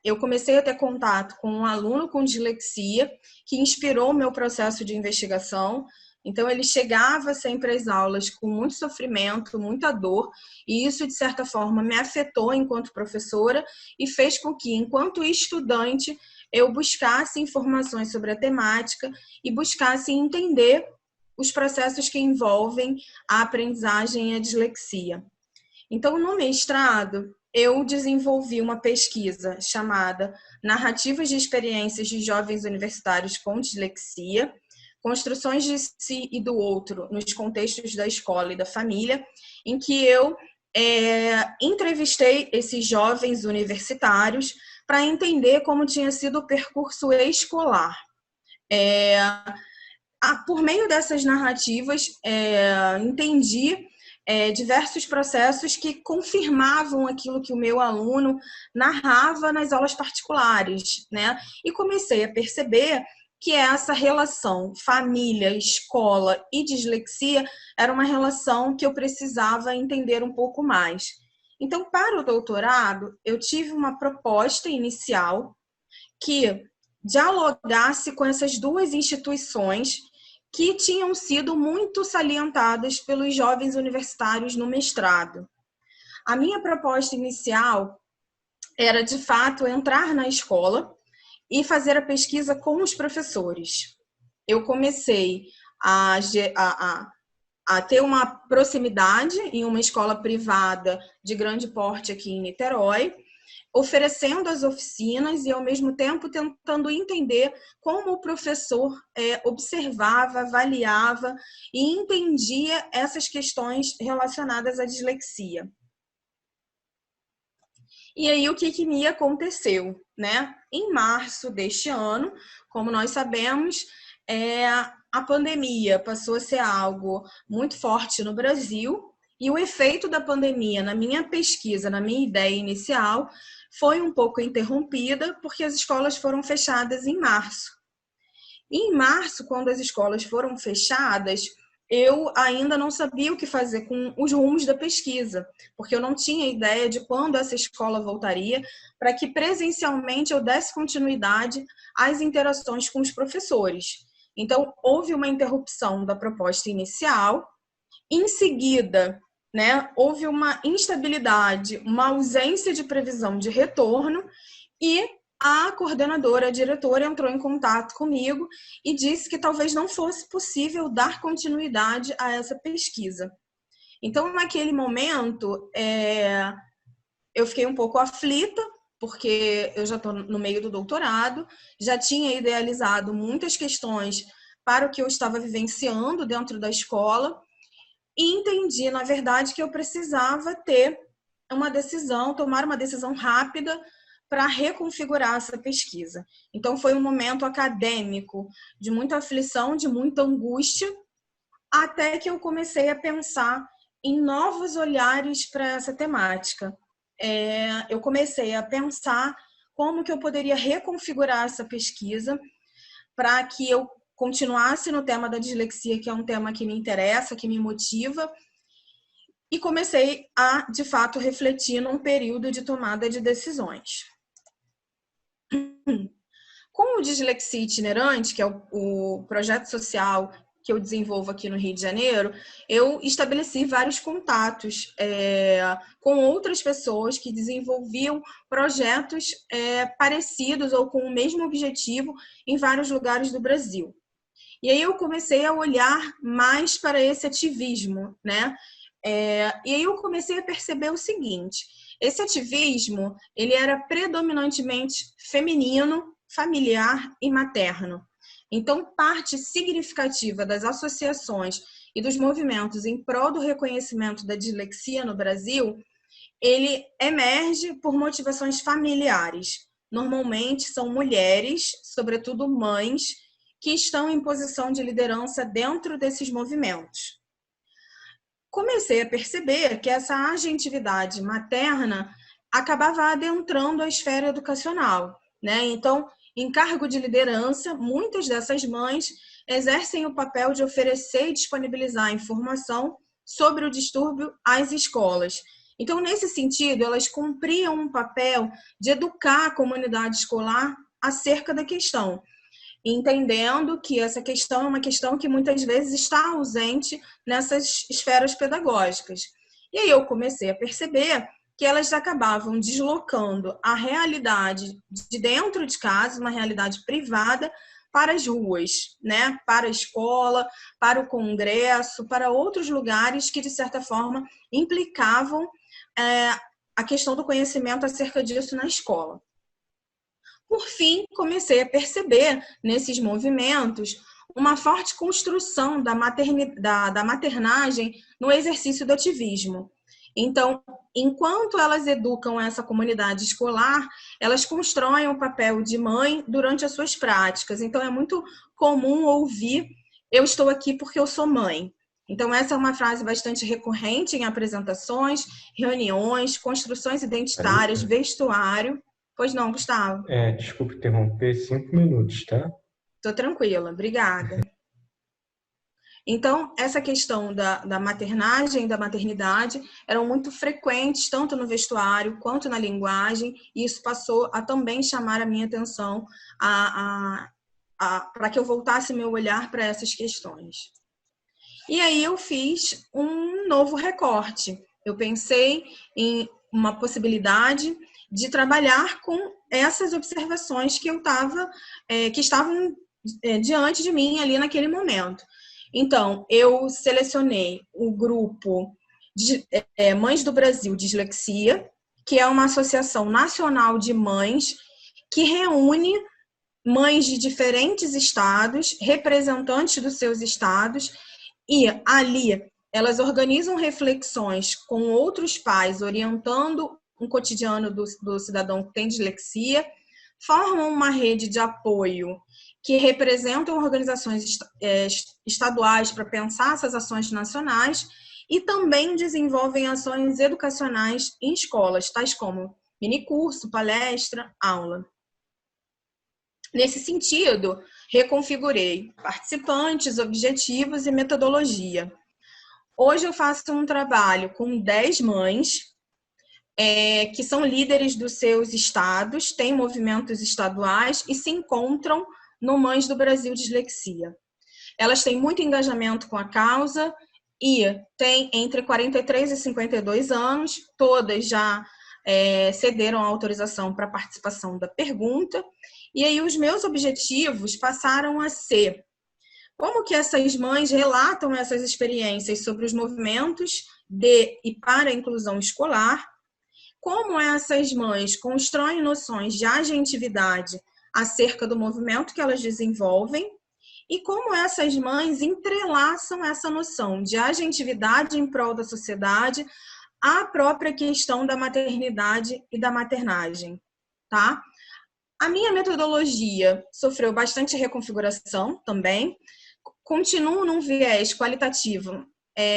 S2: eu comecei a ter contato com um aluno com dislexia que inspirou o meu processo de investigação. Então, ele chegava sempre às aulas com muito sofrimento, muita dor, e isso, de certa forma, me afetou enquanto professora e fez com que, enquanto estudante, eu buscasse informações sobre a temática e buscasse entender os processos que envolvem a aprendizagem e a dislexia. Então, no mestrado, eu desenvolvi uma pesquisa chamada Narrativas de Experiências de Jovens Universitários com Dislexia, Construções de Si e do Outro nos contextos da escola e da família, em que eu entrevistei esses jovens universitários para entender como tinha sido o percurso escolar. Por meio dessas narrativas, entendi diversos processos que confirmavam aquilo que o meu aluno narrava nas aulas particulares, né? E comecei a perceber que essa relação família, escola e dislexia era uma relação que eu precisava entender um pouco mais. Então, para o doutorado, eu tive uma proposta inicial que dialogasse com essas duas instituições que tinham sido muito salientadas pelos jovens universitários no mestrado. A minha proposta inicial era, de fato, entrar na escola e fazer a pesquisa com os professores. Eu comecei a ter uma proximidade em uma escola privada de grande porte aqui em Niterói, oferecendo as oficinas e, ao mesmo tempo, tentando entender como o professor observava, avaliava e entendia essas questões relacionadas à dislexia. E aí, o que me aconteceu, né? Em março deste ano, como nós sabemos, a pandemia passou a ser algo muito forte no Brasil, e o efeito da pandemia na minha pesquisa, na minha ideia inicial, foi um pouco interrompida, porque as escolas foram fechadas em março. E em março, quando as escolas foram fechadas, eu ainda não sabia o que fazer com os rumos da pesquisa, porque eu não tinha ideia de quando essa escola voltaria, para que presencialmente eu desse continuidade às interações com os professores. Então, houve uma interrupção da proposta inicial, em seguida, né, houve uma instabilidade, uma ausência de previsão de retorno, e a coordenadora, a diretora, entrou em contato comigo e disse que talvez não fosse possível dar continuidade a essa pesquisa. Então, naquele momento, eu fiquei um pouco aflita, porque eu já estou no meio do doutorado, já tinha idealizado muitas questões para o que eu estava vivenciando dentro da escola, e entendi, na verdade, que eu precisava ter uma decisão, tomar uma decisão rápida para reconfigurar essa pesquisa. Então, foi um momento acadêmico de muita aflição, de muita angústia, até que eu comecei a pensar em novos olhares para essa temática. Eu comecei a pensar como que eu poderia reconfigurar essa pesquisa para que eu continuasse no tema da dislexia, que é um tema que me interessa, que me motiva, e comecei a, de fato, refletir num período de tomada de decisões. Com o Dislexia Itinerante, que é o projeto social que eu desenvolvo aqui no Rio de Janeiro, eu estabeleci vários contatos com outras pessoas que desenvolviam projetos parecidos ou com o mesmo objetivo em vários lugares do Brasil. E aí eu comecei a olhar mais para esse ativismo, né? E aí eu comecei a perceber o seguinte: esse ativismo, ele era predominantemente feminino, familiar e materno. Então, parte significativa das associações e dos movimentos em prol do reconhecimento da dislexia no Brasil, ele emerge por motivações familiares. Normalmente são mulheres, sobretudo mães, que estão em posição de liderança dentro desses movimentos. Comecei a perceber que essa agentividade materna acabava adentrando a esfera educacional, né? Então, em cargo de liderança, muitas dessas mães exercem o papel de oferecer e disponibilizar informação sobre o distúrbio às escolas. Então, nesse sentido, elas cumpriam um papel de educar a comunidade escolar acerca da questão, entendendo que essa questão é uma questão que muitas vezes está ausente nessas esferas pedagógicas. E aí eu comecei a perceber que elas acabavam deslocando a realidade de dentro de casa, uma realidade privada, para as ruas, né? Para a escola, para o congresso, para outros lugares que, de certa forma, implicavam a questão do conhecimento acerca disso na escola. Por fim, comecei a perceber nesses movimentos uma forte construção da maternagem no exercício do ativismo. Então, enquanto elas educam essa comunidade escolar, elas constroem o papel de mãe durante as suas práticas. Então, é muito comum ouvir: eu estou aqui porque eu sou mãe. Então, essa é uma frase bastante recorrente em apresentações, reuniões, construções identitárias, vestuário. Pois não, Gustavo?
S3: Desculpa interromper, 5 minutos, tá?
S2: Estou tranquila, obrigada. Então, essa questão da maternagem, da maternidade, eram muito frequentes, tanto no vestuário quanto na linguagem, e isso passou a também chamar a minha atenção para que eu voltasse meu olhar para essas questões. E aí eu fiz um novo recorte. Eu pensei em uma possibilidade de trabalhar com essas observações que estavam diante de mim ali naquele momento. Então, eu selecionei o grupo de Mães do Brasil Dislexia, que é uma associação nacional de mães que reúne mães de diferentes estados, representantes dos seus estados, e ali elas organizam reflexões com outros pais, orientando um cotidiano do cidadão que tem dislexia, formam uma rede de apoio que representam organizações estaduais para pensar essas ações nacionais e também desenvolvem ações educacionais em escolas, tais como minicurso, palestra, aula. Nesse sentido, reconfigurei participantes, objetivos e metodologia. Hoje eu faço um trabalho com 10 mães, que são líderes dos seus estados, têm movimentos estaduais e se encontram no Mães do Brasil Dislexia. Elas têm muito engajamento com a causa e têm entre 43 e 52 anos, todas já cederam a autorização para a participação da pergunta. E aí os meus objetivos passaram a ser como que essas mães relatam essas experiências sobre os movimentos de e para a inclusão escolar, como essas mães constroem noções de agentividade acerca do movimento que elas desenvolvem e como essas mães entrelaçam essa noção de agentividade em prol da sociedade à própria questão da maternidade e da maternagem, tá? A minha metodologia sofreu bastante reconfiguração também, continuo num viés qualitativo,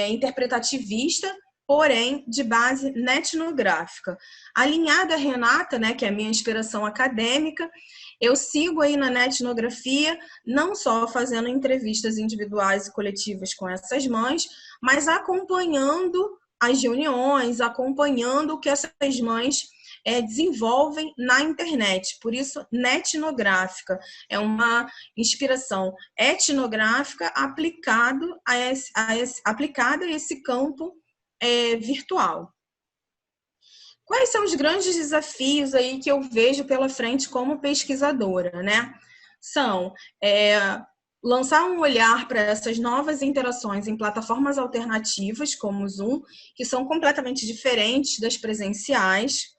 S2: interpretativista, porém de base netnográfica. Alinhada a Renata, né, que é a minha inspiração acadêmica, eu sigo aí na netnografia, não só fazendo entrevistas individuais e coletivas com essas mães, mas acompanhando as reuniões, acompanhando o que essas mães desenvolvem na internet. Por isso, netnográfica é uma inspiração etnográfica aplicada a esse campo virtual. Quais são os grandes desafios aí que eu vejo pela frente como pesquisadora, né? São lançar um olhar para essas novas interações em plataformas alternativas, como o Zoom, que são completamente diferentes das presenciais.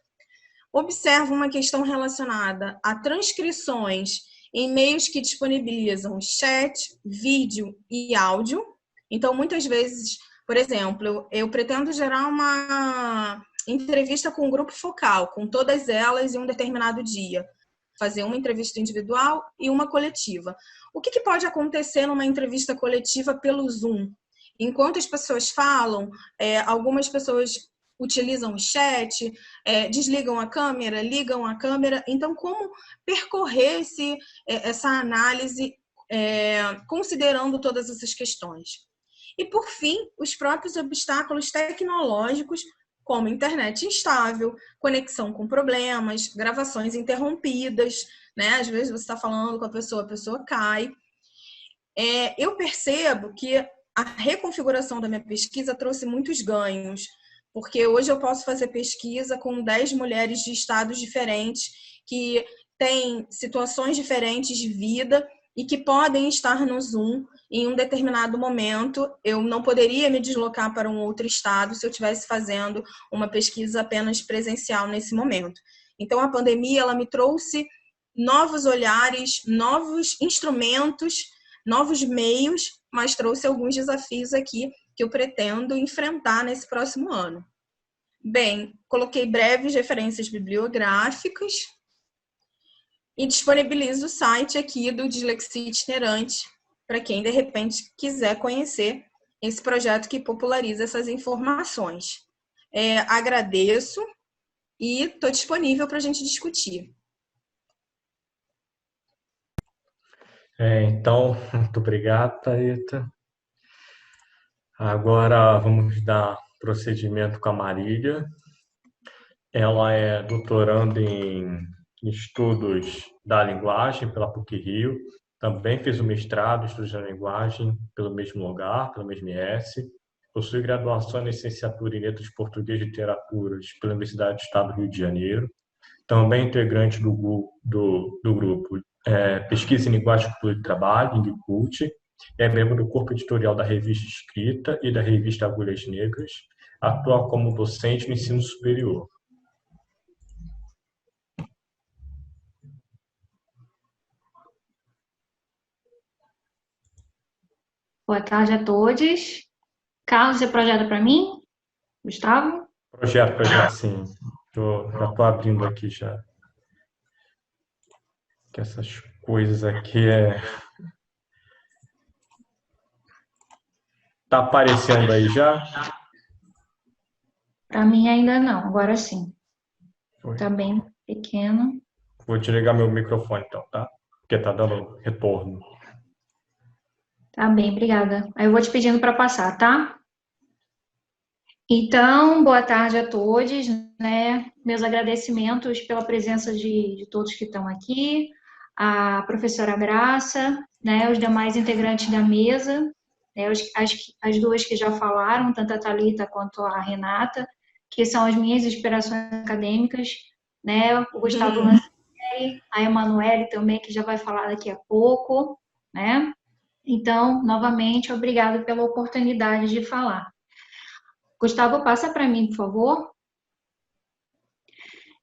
S2: Observo uma questão relacionada a transcrições em meios que disponibilizam chat, vídeo e áudio. Então, muitas vezes, por exemplo, eu pretendo gerar uma entrevista com um grupo focal, com todas elas em um determinado dia. Fazer uma entrevista individual e uma coletiva. O que pode acontecer numa entrevista coletiva pelo Zoom? Enquanto as pessoas falam, algumas pessoas utilizam o chat, desligam a câmera, ligam a câmera. Então, como percorrer essa análise considerando todas essas questões? E, por fim, os próprios obstáculos tecnológicos, como internet instável, conexão com problemas, gravações interrompidas, né? Às vezes você está falando com a pessoa cai. Eu percebo que a reconfiguração da minha pesquisa trouxe muitos ganhos, porque hoje eu posso fazer pesquisa com 10 mulheres de estados diferentes, que têm situações diferentes de vida e que podem estar no Zoom em um determinado momento. Eu não poderia me deslocar para um outro estado se eu estivesse fazendo uma pesquisa apenas presencial nesse momento. Então, a pandemia ela me trouxe novos olhares, novos instrumentos, novos meios, mas trouxe alguns desafios aqui que eu pretendo enfrentar nesse próximo ano. Bem, coloquei breves referências bibliográficas e disponibilizo o site aqui do Dislexia Itinerante para quem, de repente, quiser conhecer esse projeto que populariza essas informações. Agradeço e estou disponível para a gente discutir.
S3: Então, muito obrigado, Thaíta. Agora vamos dar procedimento com a Marília. Ela é doutoranda em estudos da linguagem pela PUC-Rio. Também fez o mestrado em estudos da linguagem pelo mesmo lugar, pelo mesmo IS. Possui graduação em licenciatura em letras de português e literaturas pela Universidade do Estado do Rio de Janeiro. Também integrante do grupo Pesquisa em Linguagem, Cultura e Trabalho, Lingcult. É membro do corpo editorial da Revista Escrita e da Revista Agulhas Negras. Atua como docente no ensino superior.
S5: Boa tarde a todos. Carlos, você projeta para mim? Gustavo?
S3: Projeto, sim. Já estou abrindo aqui já. Que essas coisas aqui Tá aparecendo aí já?
S5: Para mim ainda não, agora sim.
S3: Foi.
S5: Tá bem pequeno.
S3: Vou desligar meu microfone então, tá? Porque tá dando retorno.
S5: Tá bem, obrigada. Aí eu vou te pedindo para passar, tá? Então, boa tarde a todos, né? Meus agradecimentos pela presença de todos que estão aqui, a professora Graça, né? Os demais integrantes da mesa, né? As duas que já falaram, tanto a Thalita quanto a Renata, que são as minhas inspirações acadêmicas, né? O Gustavo Lancieri, a Emanuele também, que já vai falar daqui a pouco, né? Então, novamente, obrigado pela oportunidade de falar. Gustavo, passa para mim, por favor.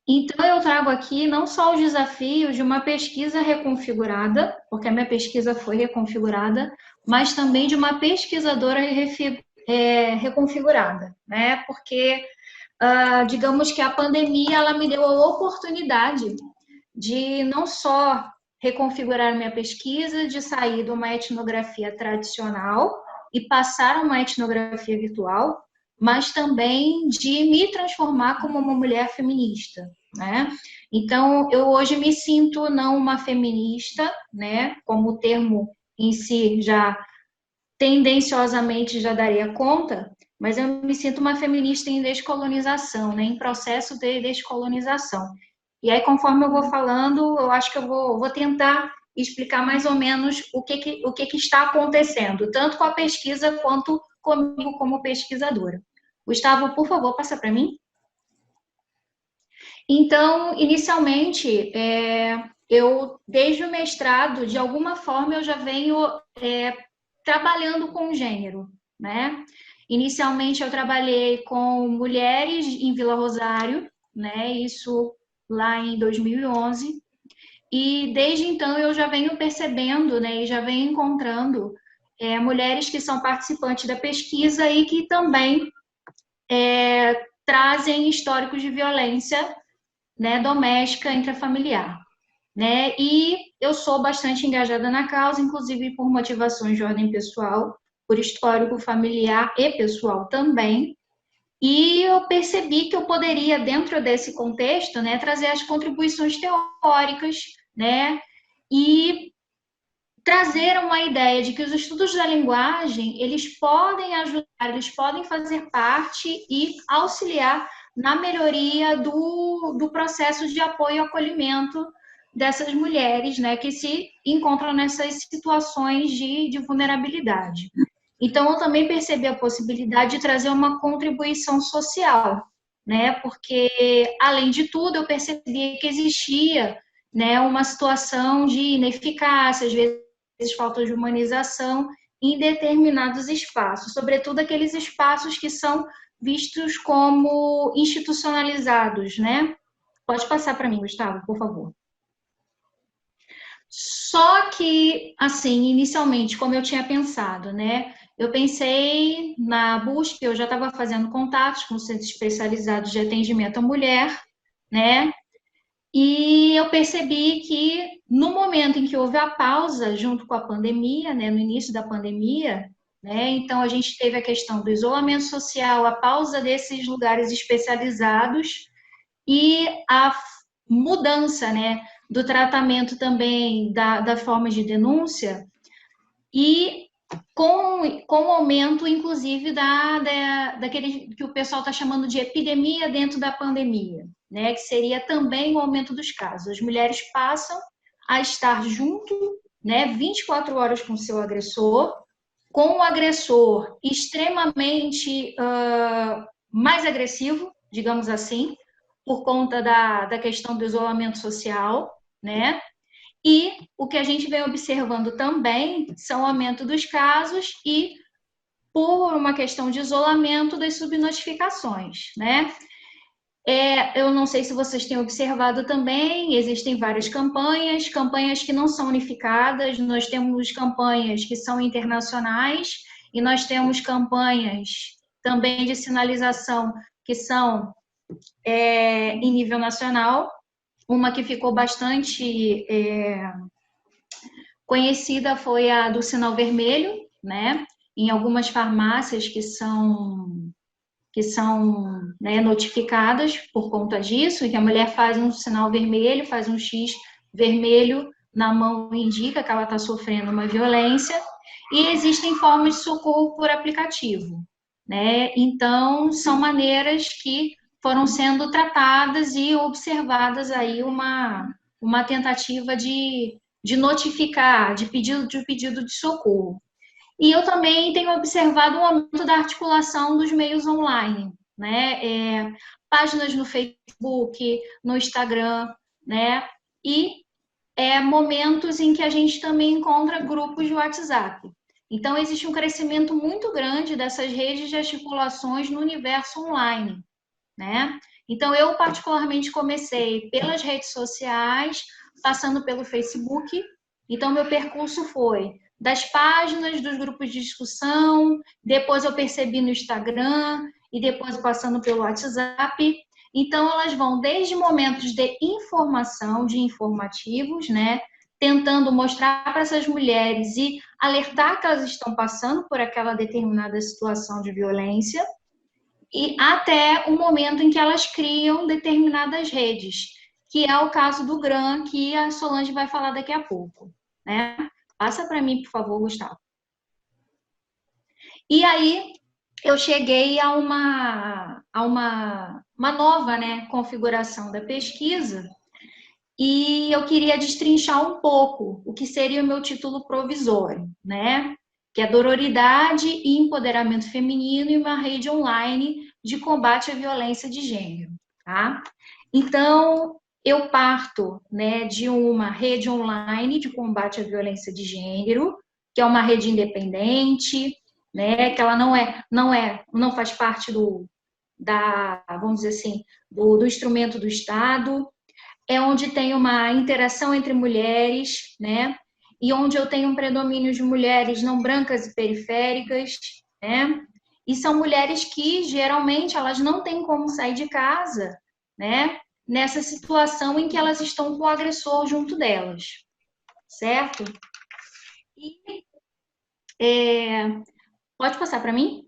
S5: Então, eu trago aqui não só os desafios de uma pesquisa reconfigurada, porque a minha pesquisa foi reconfigurada, mas também de uma pesquisadora reconfigurada, né? Porque, digamos que a pandemia, ela me deu a oportunidade de não só reconfigurar minha pesquisa, de sair de uma etnografia tradicional e passar a uma etnografia virtual, mas também de me transformar como uma mulher feminista, né? Então, eu hoje me sinto não uma feminista, né? Como o termo em si já tendenciosamente já daria conta, mas eu me sinto uma feminista em descolonização, né? Em processo de descolonização. E aí, conforme eu vou falando, eu acho que eu vou tentar explicar mais ou menos o que está acontecendo, tanto com a pesquisa quanto comigo como pesquisadora. Gustavo, por favor, passa para mim. Então, inicialmente, eu, desde o mestrado, de alguma forma, eu já venho trabalhando com gênero, né? Inicialmente, eu trabalhei com mulheres em Vila Rosário, né? Isso lá em 2011. E desde então eu já venho percebendo, né, e já venho encontrando mulheres que são participantes da pesquisa e que também trazem históricos de violência, né, doméstica, intrafamiliar. Né? E eu sou bastante engajada na causa, inclusive por motivações de ordem pessoal, por histórico familiar e pessoal também. E eu percebi que eu poderia, dentro desse contexto, né, trazer as contribuições teóricas, né, e trazer uma ideia de que os estudos da linguagem, eles podem ajudar, eles podem fazer parte e auxiliar na melhoria do processo de apoio e acolhimento dessas mulheres, né, que se encontram nessas situações de vulnerabilidade. Então, eu também percebi a possibilidade de trazer uma contribuição social, né? Porque, além de tudo, eu percebi que existia, né, uma situação de ineficácia, às vezes falta de humanização em determinados espaços, sobretudo aqueles espaços que são vistos como institucionalizados, né? Pode passar para mim, Gustavo, por favor. Só que, assim, inicialmente, como eu tinha pensado, né? Eu pensei na busca, eu já estava fazendo contatos com centros especializados de atendimento à mulher, né? E eu percebi que no momento em que houve a pausa junto com a pandemia, né, no início da pandemia, né, então a gente teve a questão do isolamento social, a pausa desses lugares especializados e a mudança, né, do tratamento também da forma de denúncia e com o aumento, inclusive, daquele que o pessoal está chamando de epidemia dentro da pandemia, né? Que seria também o aumento dos casos. As mulheres passam a estar junto, né, 24 horas com o seu agressor, com o agressor extremamente mais agressivo, digamos assim, por conta da questão do isolamento social, né? E o que a gente vem observando também são o aumento dos casos e, por uma questão de isolamento, das subnotificações, né? Eu não sei se vocês têm observado também, existem várias campanhas que não são unificadas, nós temos campanhas que são internacionais e nós temos campanhas também de sinalização que são em nível nacional. Uma que ficou bastante conhecida foi a do sinal vermelho, né? Em algumas farmácias que são né, notificadas por conta disso, e que a mulher faz um sinal vermelho, faz um X vermelho na mão, indica que ela está sofrendo uma violência, e existem formas de socorro por aplicativo, né? Então, são maneiras que foram sendo tratadas e observadas aí uma tentativa de notificar, de pedido de socorro. E eu também tenho observado o aumento da articulação dos meios online, né? Páginas no Facebook, no Instagram, né? E momentos em que a gente também encontra grupos de WhatsApp. Então, existe um crescimento muito grande dessas redes de articulações no universo online, né? Então, eu particularmente comecei pelas redes sociais, passando pelo Facebook. Então, meu percurso foi das páginas, dos grupos de discussão, depois eu percebi no Instagram e depois passando pelo WhatsApp. Então, elas vão desde momentos de informação, de informativos, né? Tentando mostrar para essas mulheres e alertar que elas estão passando por aquela determinada situação de violência, e até o momento em que elas criam determinadas redes, que é o caso do GRAM, que a Solange vai falar daqui a pouco, né? Passa para mim, por favor, Gustavo. E aí, eu cheguei a uma nova, né, configuração da pesquisa, e eu queria destrinchar um pouco o que seria o meu título provisório, né? Que é Dororidade e Empoderamento Feminino e uma rede online de combate à violência de gênero, tá? Então, eu parto, né, de uma rede online de combate à violência de gênero, que é uma rede independente, né, que ela não faz parte vamos dizer assim, do instrumento do Estado, é onde tem uma interação entre mulheres, né, e onde eu tenho um predomínio de mulheres não brancas e periféricas, né, e são mulheres que, geralmente, elas não têm como sair de casa, né, nessa situação em que elas estão com o agressor junto delas, certo? E, pode passar para mim?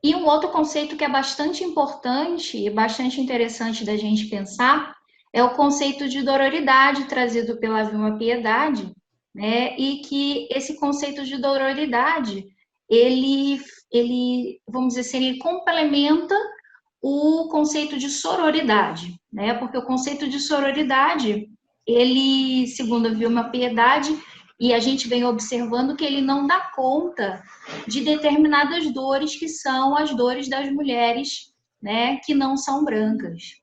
S5: E um outro conceito que é bastante importante e bastante interessante da gente pensar é o conceito de dororidade trazido pela Vilma Piedade, né? E que esse conceito de dororidade, ele vamos dizer assim, ele complementa o conceito de sororidade, né? Porque o conceito de sororidade, ele, segundo a Vilma Piedade, e a gente vem observando que ele não dá conta de determinadas dores que são as dores das mulheres, né, que não são brancas,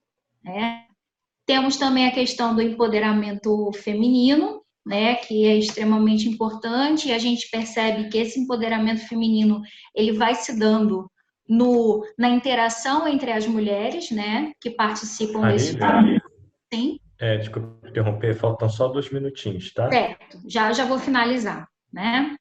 S5: né? Temos também a questão do empoderamento feminino, né, que é extremamente importante, e a gente percebe que esse empoderamento feminino, ele vai se dando na interação entre as mulheres, né, que participam desse... Sim?
S3: Desculpa interromper, faltam só 2 minutinhos, tá?
S5: Certo, já vou finalizar, né?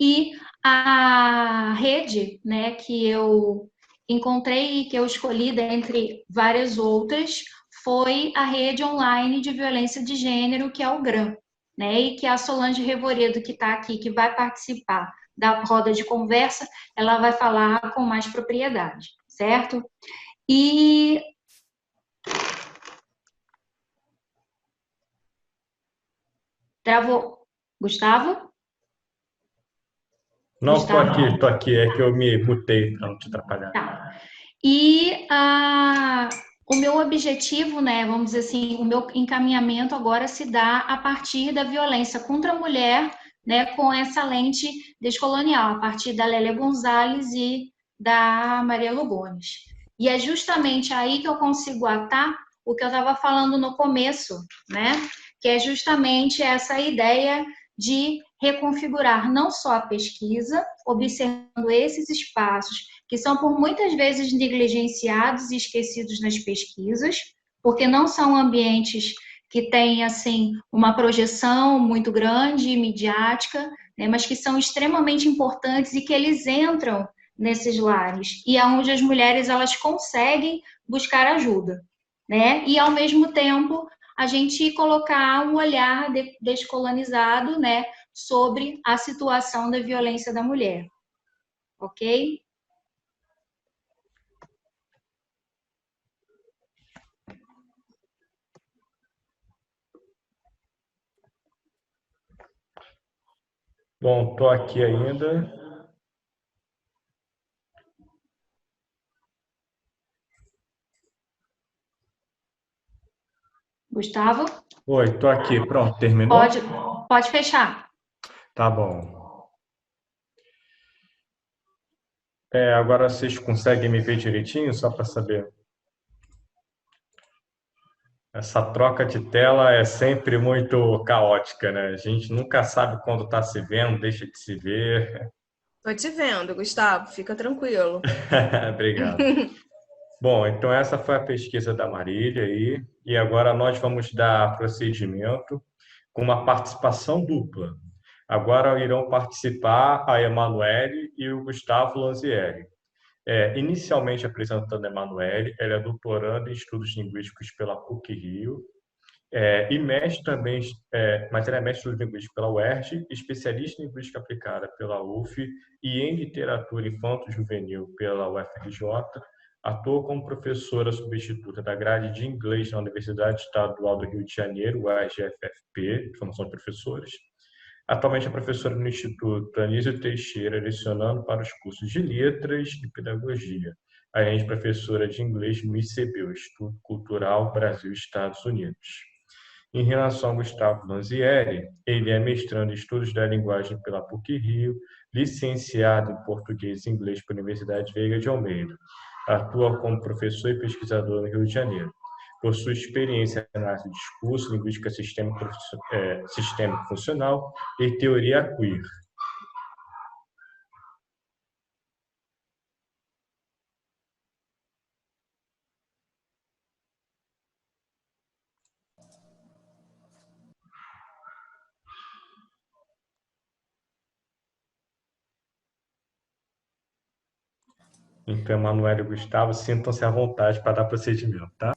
S5: E a rede, né, que eu encontrei e que eu escolhi dentre várias outras foi a rede online de violência de gênero, que é o GRAM, né? E que a Solange Revoredo, que está aqui, que vai participar da roda de conversa, ela vai falar com mais propriedade, certo? E travou. Gustavo?
S3: Não, estou aqui, é que eu me mutei para não te atrapalhar.
S5: Tá. E o meu objetivo, né, vamos dizer assim, o meu encaminhamento agora se dá a partir da violência contra a mulher, né, com essa lente descolonial, a partir da Lélia Gonzalez e da Maria Lugones. E é justamente aí que eu consigo atar o que eu estava falando no começo, né, que é justamente essa ideia de reconfigurar não só a pesquisa, observando esses espaços que são por muitas vezes negligenciados e esquecidos nas pesquisas, porque não são ambientes que têm assim uma projeção muito grande e midiática, né, mas que são extremamente importantes e que eles entram nesses lares e aonde as mulheres elas conseguem buscar ajuda, né? E ao mesmo tempo a gente colocar um olhar descolonizado, né, sobre a situação da violência da mulher, ok?
S3: Bom, estou aqui ainda.
S5: Gustavo?
S3: Oi, estou aqui. Pronto, terminou?
S5: Pode fechar.
S3: Tá bom. Agora vocês conseguem me ver direitinho, só para saber? Essa troca de tela é sempre muito caótica, né? A gente nunca sabe quando está se vendo, deixa de se ver.
S2: Tô te vendo, Gustavo, fica tranquilo.
S3: Obrigado. Bom, então essa foi a pesquisa da Marília aí, e agora nós vamos dar procedimento com uma participação dupla. Agora irão participar a Emanuele e o Gustavo Lanzieri. Inicialmente apresentando a Emanuele, ela é doutoranda em Estudos Linguísticos pela PUC-Rio, e mestre também, mas ela é mestre em linguística pela UERJ, especialista em linguística aplicada pela UF e em literatura infanto-juvenil pela UFRJ. Atua como professora substituta da grade de inglês na Universidade Estadual do Rio de Janeiro, UERJ-FFP, Formação de Professores. Atualmente é professora no Instituto Anísio Teixeira, lecionando para os cursos de Letras e Pedagogia. Além de professora de inglês no ICB, o Instituto Cultural Brasil Estados Unidos. Em relação ao Gustavo Lanzieri, ele é mestrando em Estudos da Linguagem pela PUC-Rio, licenciado em Português e Inglês pela Universidade Veiga de Almeida. Atua como professor e pesquisador no Rio de Janeiro. Possui experiência na análise de discurso, linguística sistêmica funcional e teoria queer. Então, Emanuele e Gustavo, sintam-se à vontade para dar procedimento, tá?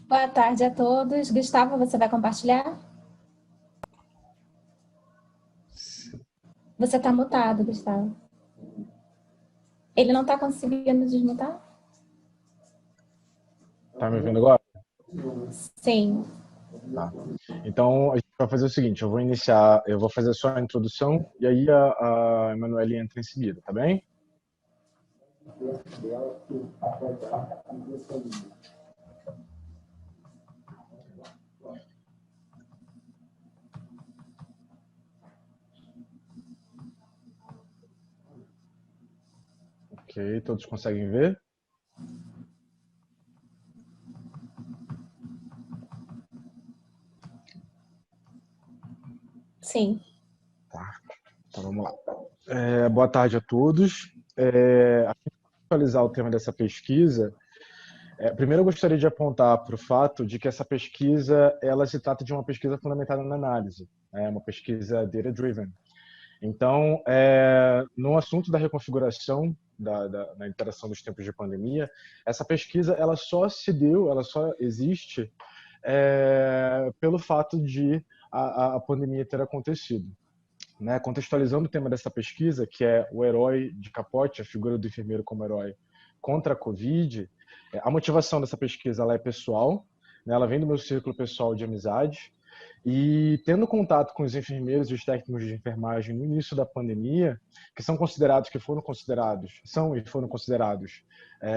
S6: Boa tarde a todos. Gustavo, você vai compartilhar? Você está mutado, Gustavo. Ele não está conseguindo desmutar?
S7: Tá me ouvindo agora?
S6: Sim.
S7: Tá. Então, a gente vai fazer o seguinte, eu vou fazer só a introdução e aí a Emanuele entra em seguida, tá bem? Ok, todos conseguem ver?
S6: Sim.
S7: Tá, então vamos lá. Boa tarde a todos. A gente vai atualizar o tema dessa pesquisa. Primeiro eu gostaria de apontar para o fato de que essa pesquisa, ela se trata de uma pesquisa fundamentada na análise, uma pesquisa data-driven. Então, no assunto da reconfiguração da interação dos tempos de pandemia, essa pesquisa ela só existe pelo fato de a pandemia ter acontecido. Né? Contextualizando o tema dessa pesquisa, que é o herói de Capote, a figura do enfermeiro como herói contra a Covid, a motivação dessa pesquisa ela é pessoal, né? Ela vem do meu círculo pessoal de amizade, e tendo contato com os enfermeiros e os técnicos de enfermagem no início da pandemia, que foram considerados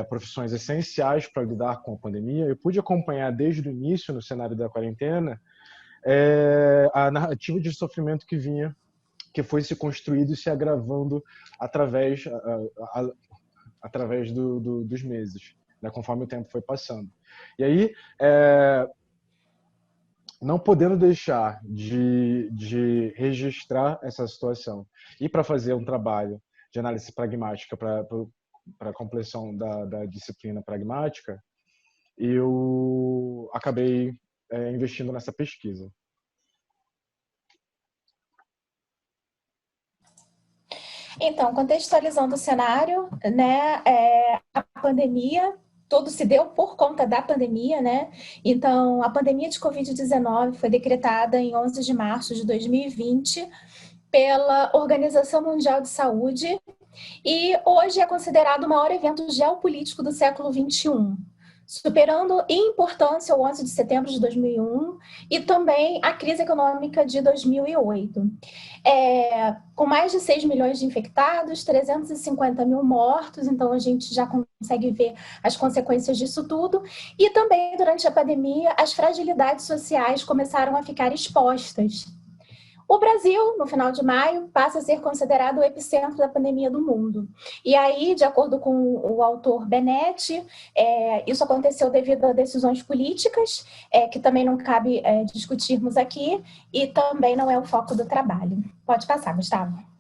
S7: profissões essenciais para lidar com a pandemia, eu pude acompanhar desde o início, no cenário da quarentena, a narrativa de sofrimento que foi se construído e se agravando através dos meses, né, conforme o tempo foi passando. E aí, não podendo deixar de registrar essa situação e para fazer um trabalho de análise pragmática para a compleção da disciplina pragmática, eu acabei investindo nessa pesquisa.
S6: Então, contextualizando o cenário, né, a pandemia, tudo se deu por conta da pandemia, né? Então, a pandemia de Covid-19 foi decretada em 11 de março de 2020 pela Organização Mundial de Saúde e hoje é considerado o maior evento geopolítico do século XXI, superando em importância o 11 de setembro de 2001 e também a crise econômica de 2008. Com mais de 6 milhões de infectados, 350 mil mortos, então a gente já consegue ver as consequências disso tudo. E também, durante a pandemia, as fragilidades sociais começaram a ficar expostas. O Brasil, no final de maio, passa a ser considerado o epicentro da pandemia do mundo. E aí, de acordo com o autor Benetti, isso aconteceu devido a decisões políticas, que também não cabe discutirmos aqui, e também não é o foco do trabalho. Pode passar, Gustavo.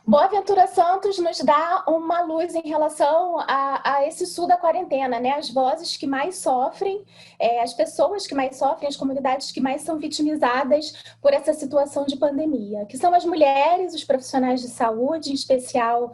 S6: Boaventura Santos nos dá uma luz em relação a esse sul da quarentena, né? As vozes que mais sofrem, as pessoas que mais sofrem, as comunidades que mais são vitimizadas por essa situação de pandemia, que são as mulheres, os profissionais de saúde, em especial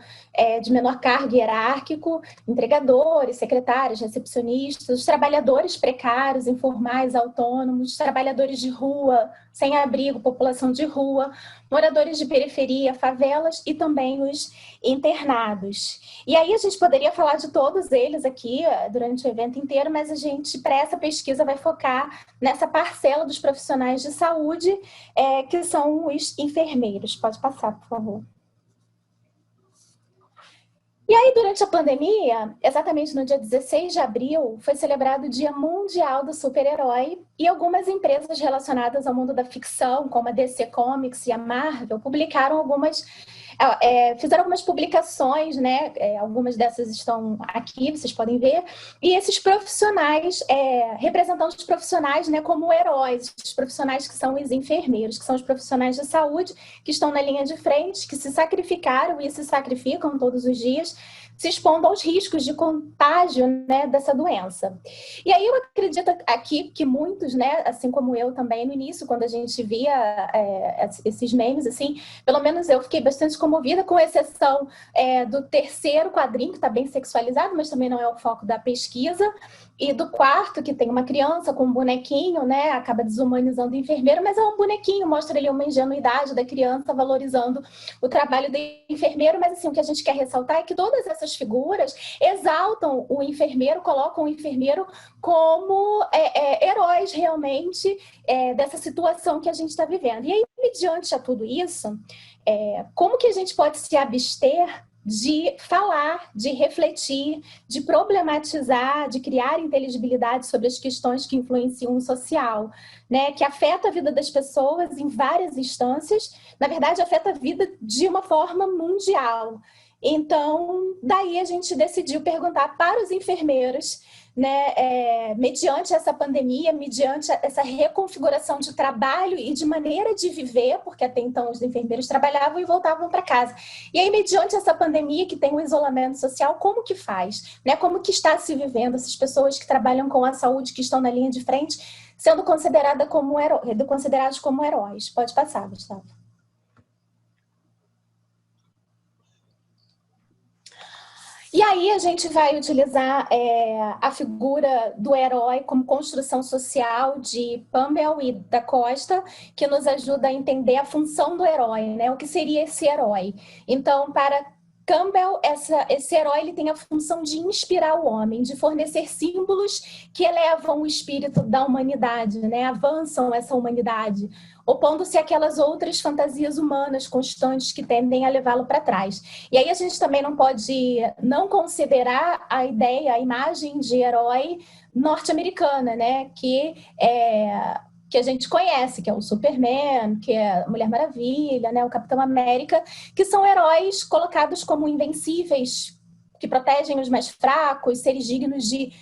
S6: de menor cargo hierárquico, entregadores, secretários, recepcionistas, os trabalhadores precários, informais, autônomos, trabalhadores de rua, sem abrigo, população de rua, moradores de periferia, favelas e também os internados. E aí a gente poderia falar de todos eles aqui durante o evento inteiro, mas a gente, para essa pesquisa, vai focar nessa parcela dos profissionais de saúde, que são os enfermeiros. Pode passar, por favor. E aí, durante a pandemia, exatamente no dia 16 de abril, foi celebrado o Dia Mundial do Super-Herói e algumas empresas relacionadas ao mundo da ficção, como a DC Comics e a Marvel, fizeram algumas publicações, né? Algumas dessas estão aqui, vocês podem ver, e esses profissionais, representando os profissionais, né, como heróis, os profissionais que são os enfermeiros, que são os profissionais de saúde, que estão na linha de frente, que se sacrificaram e se sacrificam todos os dias, se expondo aos riscos de contágio, né, dessa doença. E aí eu acredito aqui que muitos, né, assim como eu também no início, quando a gente via esses memes, assim, pelo menos eu fiquei bastante comovida, com exceção do terceiro quadrinho, que está bem sexualizado, mas também não é o foco da pesquisa, e do quarto, que tem uma criança com um bonequinho, né, acaba desumanizando o enfermeiro, mas é um bonequinho, mostra ali uma ingenuidade da criança, valorizando o trabalho do enfermeiro, mas assim, o que a gente quer ressaltar é que todas essas figuras exaltam o enfermeiro, colocam o enfermeiro como heróis realmente dessa situação que a gente está vivendo. E aí, mediante a tudo isso, como que a gente pode se abster de falar, de refletir, de problematizar, de criar inteligibilidade sobre as questões que influenciam o social, né? Que afeta a vida das pessoas em várias instâncias, na verdade afeta a vida de uma forma mundial. Então, daí a gente decidiu perguntar para os enfermeiros, né, mediante essa pandemia, mediante essa reconfiguração de trabalho e de maneira de viver, porque até então os enfermeiros trabalhavam e voltavam para casa. E aí, mediante essa pandemia que tem o isolamento social, como que faz? Né? Como que está se vivendo essas pessoas que trabalham com a saúde, que estão na linha de frente, sendo consideradas como heróis? Pode passar, Gustavo. E aí a gente vai utilizar a figura do herói como construção social de Campbell e da Costa, que nos ajuda a entender a função do herói, né? O que seria esse herói? Então, para Campbell, esse herói ele tem a função de inspirar o homem, de fornecer símbolos que elevam o espírito da humanidade, né? Avançam essa humanidade, opondo-se àquelas outras fantasias humanas constantes que tendem a levá-lo para trás. E aí a gente também não pode não considerar a ideia, a imagem de herói norte-americana, né? Que a gente conhece, que é o Superman, que é a Mulher Maravilha, né? O Capitão América, que são heróis colocados como invencíveis, que protegem os mais fracos, seres dignos de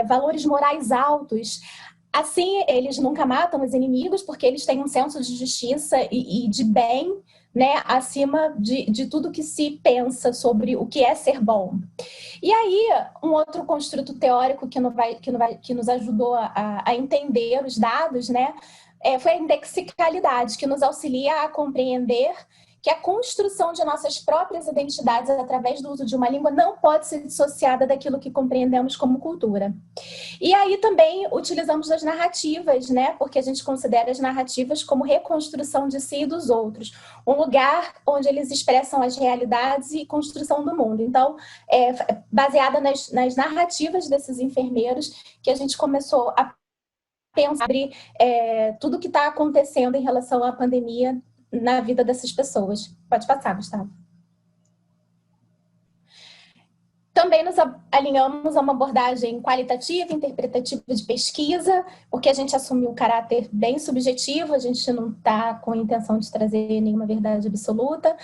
S6: valores morais altos. Assim, eles nunca matam os inimigos, porque eles têm um senso de justiça e de bem, né, acima de tudo que se pensa sobre o que é ser bom. E aí, um outro construto teórico que nos ajudou a entender os dados, né, foi a indexicalidade, que nos auxilia a compreender que a construção de nossas próprias identidades através do uso de uma língua não pode ser dissociada daquilo que compreendemos como cultura. E aí também utilizamos as narrativas, né? Porque a gente considera as narrativas como reconstrução de si e dos outros, um lugar onde eles expressam as realidades e construção do mundo. Então, baseada nas narrativas desses enfermeiros, que a gente começou a pensar sobre tudo que está acontecendo em relação à pandemia na vida dessas pessoas. Pode passar, Gustavo. Também nos alinhamos a uma abordagem qualitativa, interpretativa de pesquisa, porque a gente assumiu um caráter bem subjetivo, a gente não está com a intenção de trazer nenhuma verdade absoluta.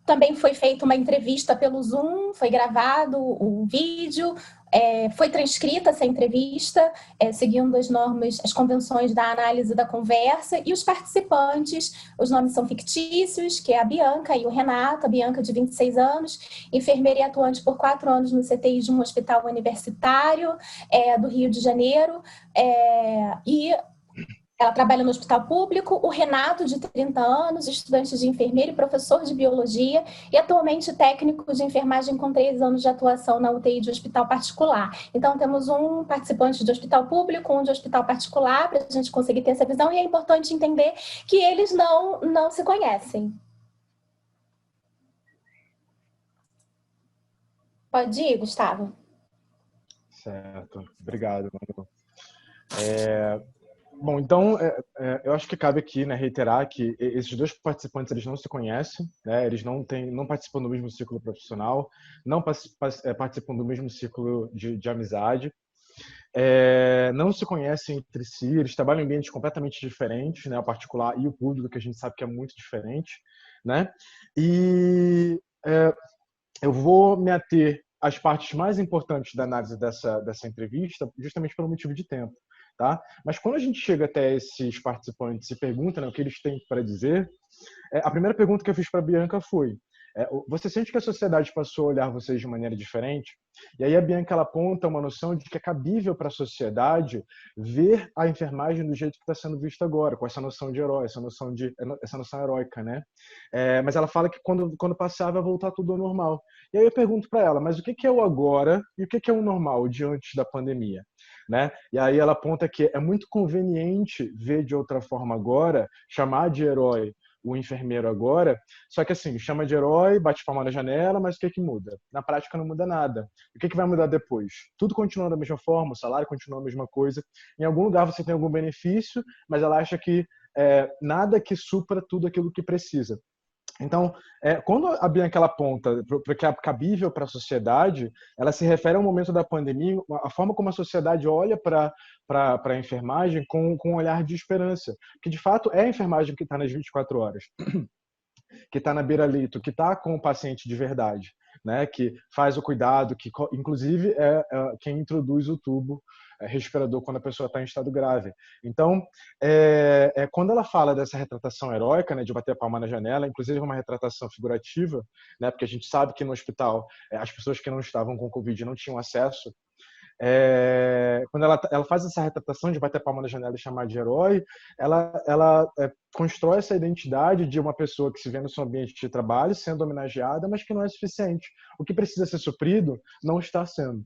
S6: Também foi feita uma entrevista pelo Zoom, foi gravado o vídeo, foi transcrita essa entrevista, seguindo as normas, as convenções da análise da conversa, e os participantes, os nomes são fictícios, que é a Bianca e o Renato, a Bianca de 26 anos, enfermeira e atuante por 4 anos no CTI de um hospital universitário do Rio de Janeiro, e ela trabalha no hospital público. O Renato, de 30 anos, estudante de enfermeiro e professor de biologia, e atualmente técnico de enfermagem com 3 anos de atuação na UTI de hospital particular. Então, temos um participante de hospital público, um de hospital particular, para a gente conseguir ter essa visão, e é importante entender que eles não se conhecem. Pode ir, Gustavo?
S7: Certo. Obrigado, Manu. Bom, então, eu acho que cabe aqui, né, reiterar que esses dois participantes, eles não se conhecem, né, eles não participam do mesmo ciclo profissional, não participam do mesmo ciclo de amizade, não se conhecem entre si, eles trabalham em ambientes completamente diferentes, né, o particular e o público, que a gente sabe que é muito diferente, né, e eu vou me ater às partes mais importantes da análise dessa entrevista, justamente pelo motivo de tempo. Tá? Mas quando a gente chega até esses participantes e pergunta, né, o que eles têm para dizer, a primeira pergunta que eu fiz para a Bianca foi: você sente que a sociedade passou a olhar vocês de maneira diferente? E aí a Bianca, ela aponta uma noção de que é cabível para a sociedade ver a enfermagem do jeito que está sendo vista agora, com essa noção de herói, essa noção heróica, né? Mas ela fala que quando passar vai voltar tudo ao normal. E aí eu pergunto para ela: mas o que é o agora e o que é o normal diante da pandemia? Né? E aí ela aponta que é muito conveniente ver de outra forma agora, chamar de herói o enfermeiro agora, só que assim, chama de herói, bate palma na janela, mas o que muda? Na prática não muda nada. O que vai mudar depois? Tudo continua da mesma forma, o salário continua a mesma coisa, em algum lugar você tem algum benefício, mas ela acha que nada que supra tudo aquilo que precisa. Então, quando a Bianca ela aponta para que é cabível para a sociedade, ela se refere ao momento da pandemia, a forma como a sociedade olha para a enfermagem com um olhar de esperança, que de fato é a enfermagem que está nas 24 horas, que está na beira-leito, que está com o paciente de verdade, né? Que faz o cuidado, que inclusive é quem introduz o tubo respirador quando a pessoa está em estado grave. Então, quando ela fala dessa retratação heróica, né, de bater a palma na janela, inclusive uma retratação figurativa, né, porque a gente sabe que no hospital as pessoas que não estavam com Covid não tinham acesso. Quando ela faz essa retratação de bater a palma na janela e chamar de herói, ela constrói essa identidade de uma pessoa que se vê no seu ambiente de trabalho sendo homenageada, mas que não é suficiente. O que precisa ser suprido não está sendo.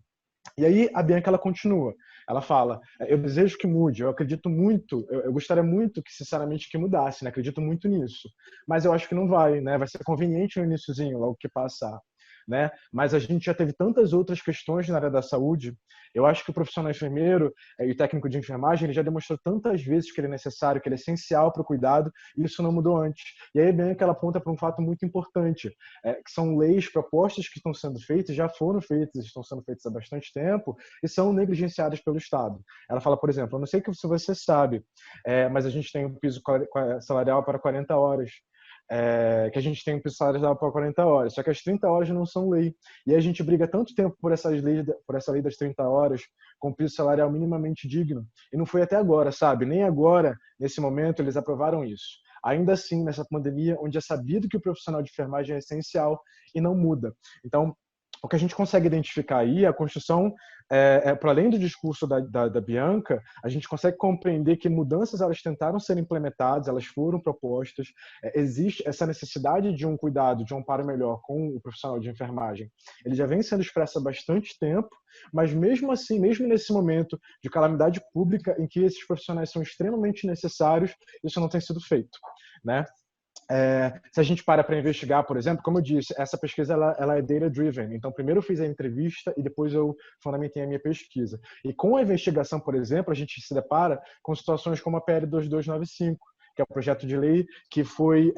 S7: E aí a Bianca, ela continua. Ela fala: eu desejo que mude, eu acredito muito, eu gostaria muito que, sinceramente, que mudasse, né? Acredito muito nisso. Mas eu acho que não vai, né? Vai ser conveniente no iniciozinho, logo que passar. Né? Mas a gente já teve tantas outras questões na área da saúde. Eu acho que o profissional enfermeiro e o técnico de enfermagem, ele já demonstrou tantas vezes que ele é necessário, que ele é essencial para o cuidado, e isso não mudou antes. E aí bem que ela aponta para um fato muito importante, que são leis, propostas que estão sendo feitas, já foram feitas, estão sendo feitas há bastante tempo, e são negligenciadas pelo Estado. Ela fala, por exemplo: eu não sei se você sabe, mas a gente tem um piso salarial para 40 horas. que a gente tem um piso salarial para 40 horas, só que as 30 horas não são lei. E aí a gente briga tanto tempo por essa lei das 30 horas, com piso salarial minimamente digno, e não foi até agora, sabe? Nem agora, nesse momento, eles aprovaram isso. Ainda assim, nessa pandemia, onde é sabido que o profissional de enfermagem é essencial e não muda. Então, o que a gente consegue identificar aí, a construção, para além do discurso da Bianca, a gente consegue compreender que mudanças elas tentaram ser implementadas, elas foram propostas, existe essa necessidade de um cuidado, de um amparo melhor com o profissional de enfermagem. Ele já vem sendo expresso há bastante tempo, mas mesmo assim, mesmo nesse momento de calamidade pública em que esses profissionais são extremamente necessários, isso não tem sido feito, né? Se a gente para investigar, por exemplo, como eu disse, essa pesquisa ela é data-driven. Então, primeiro eu fiz a entrevista e depois eu fundamentei a minha pesquisa. E com a investigação, por exemplo, a gente se depara com situações como a PL 2295, que é o projeto de lei que foi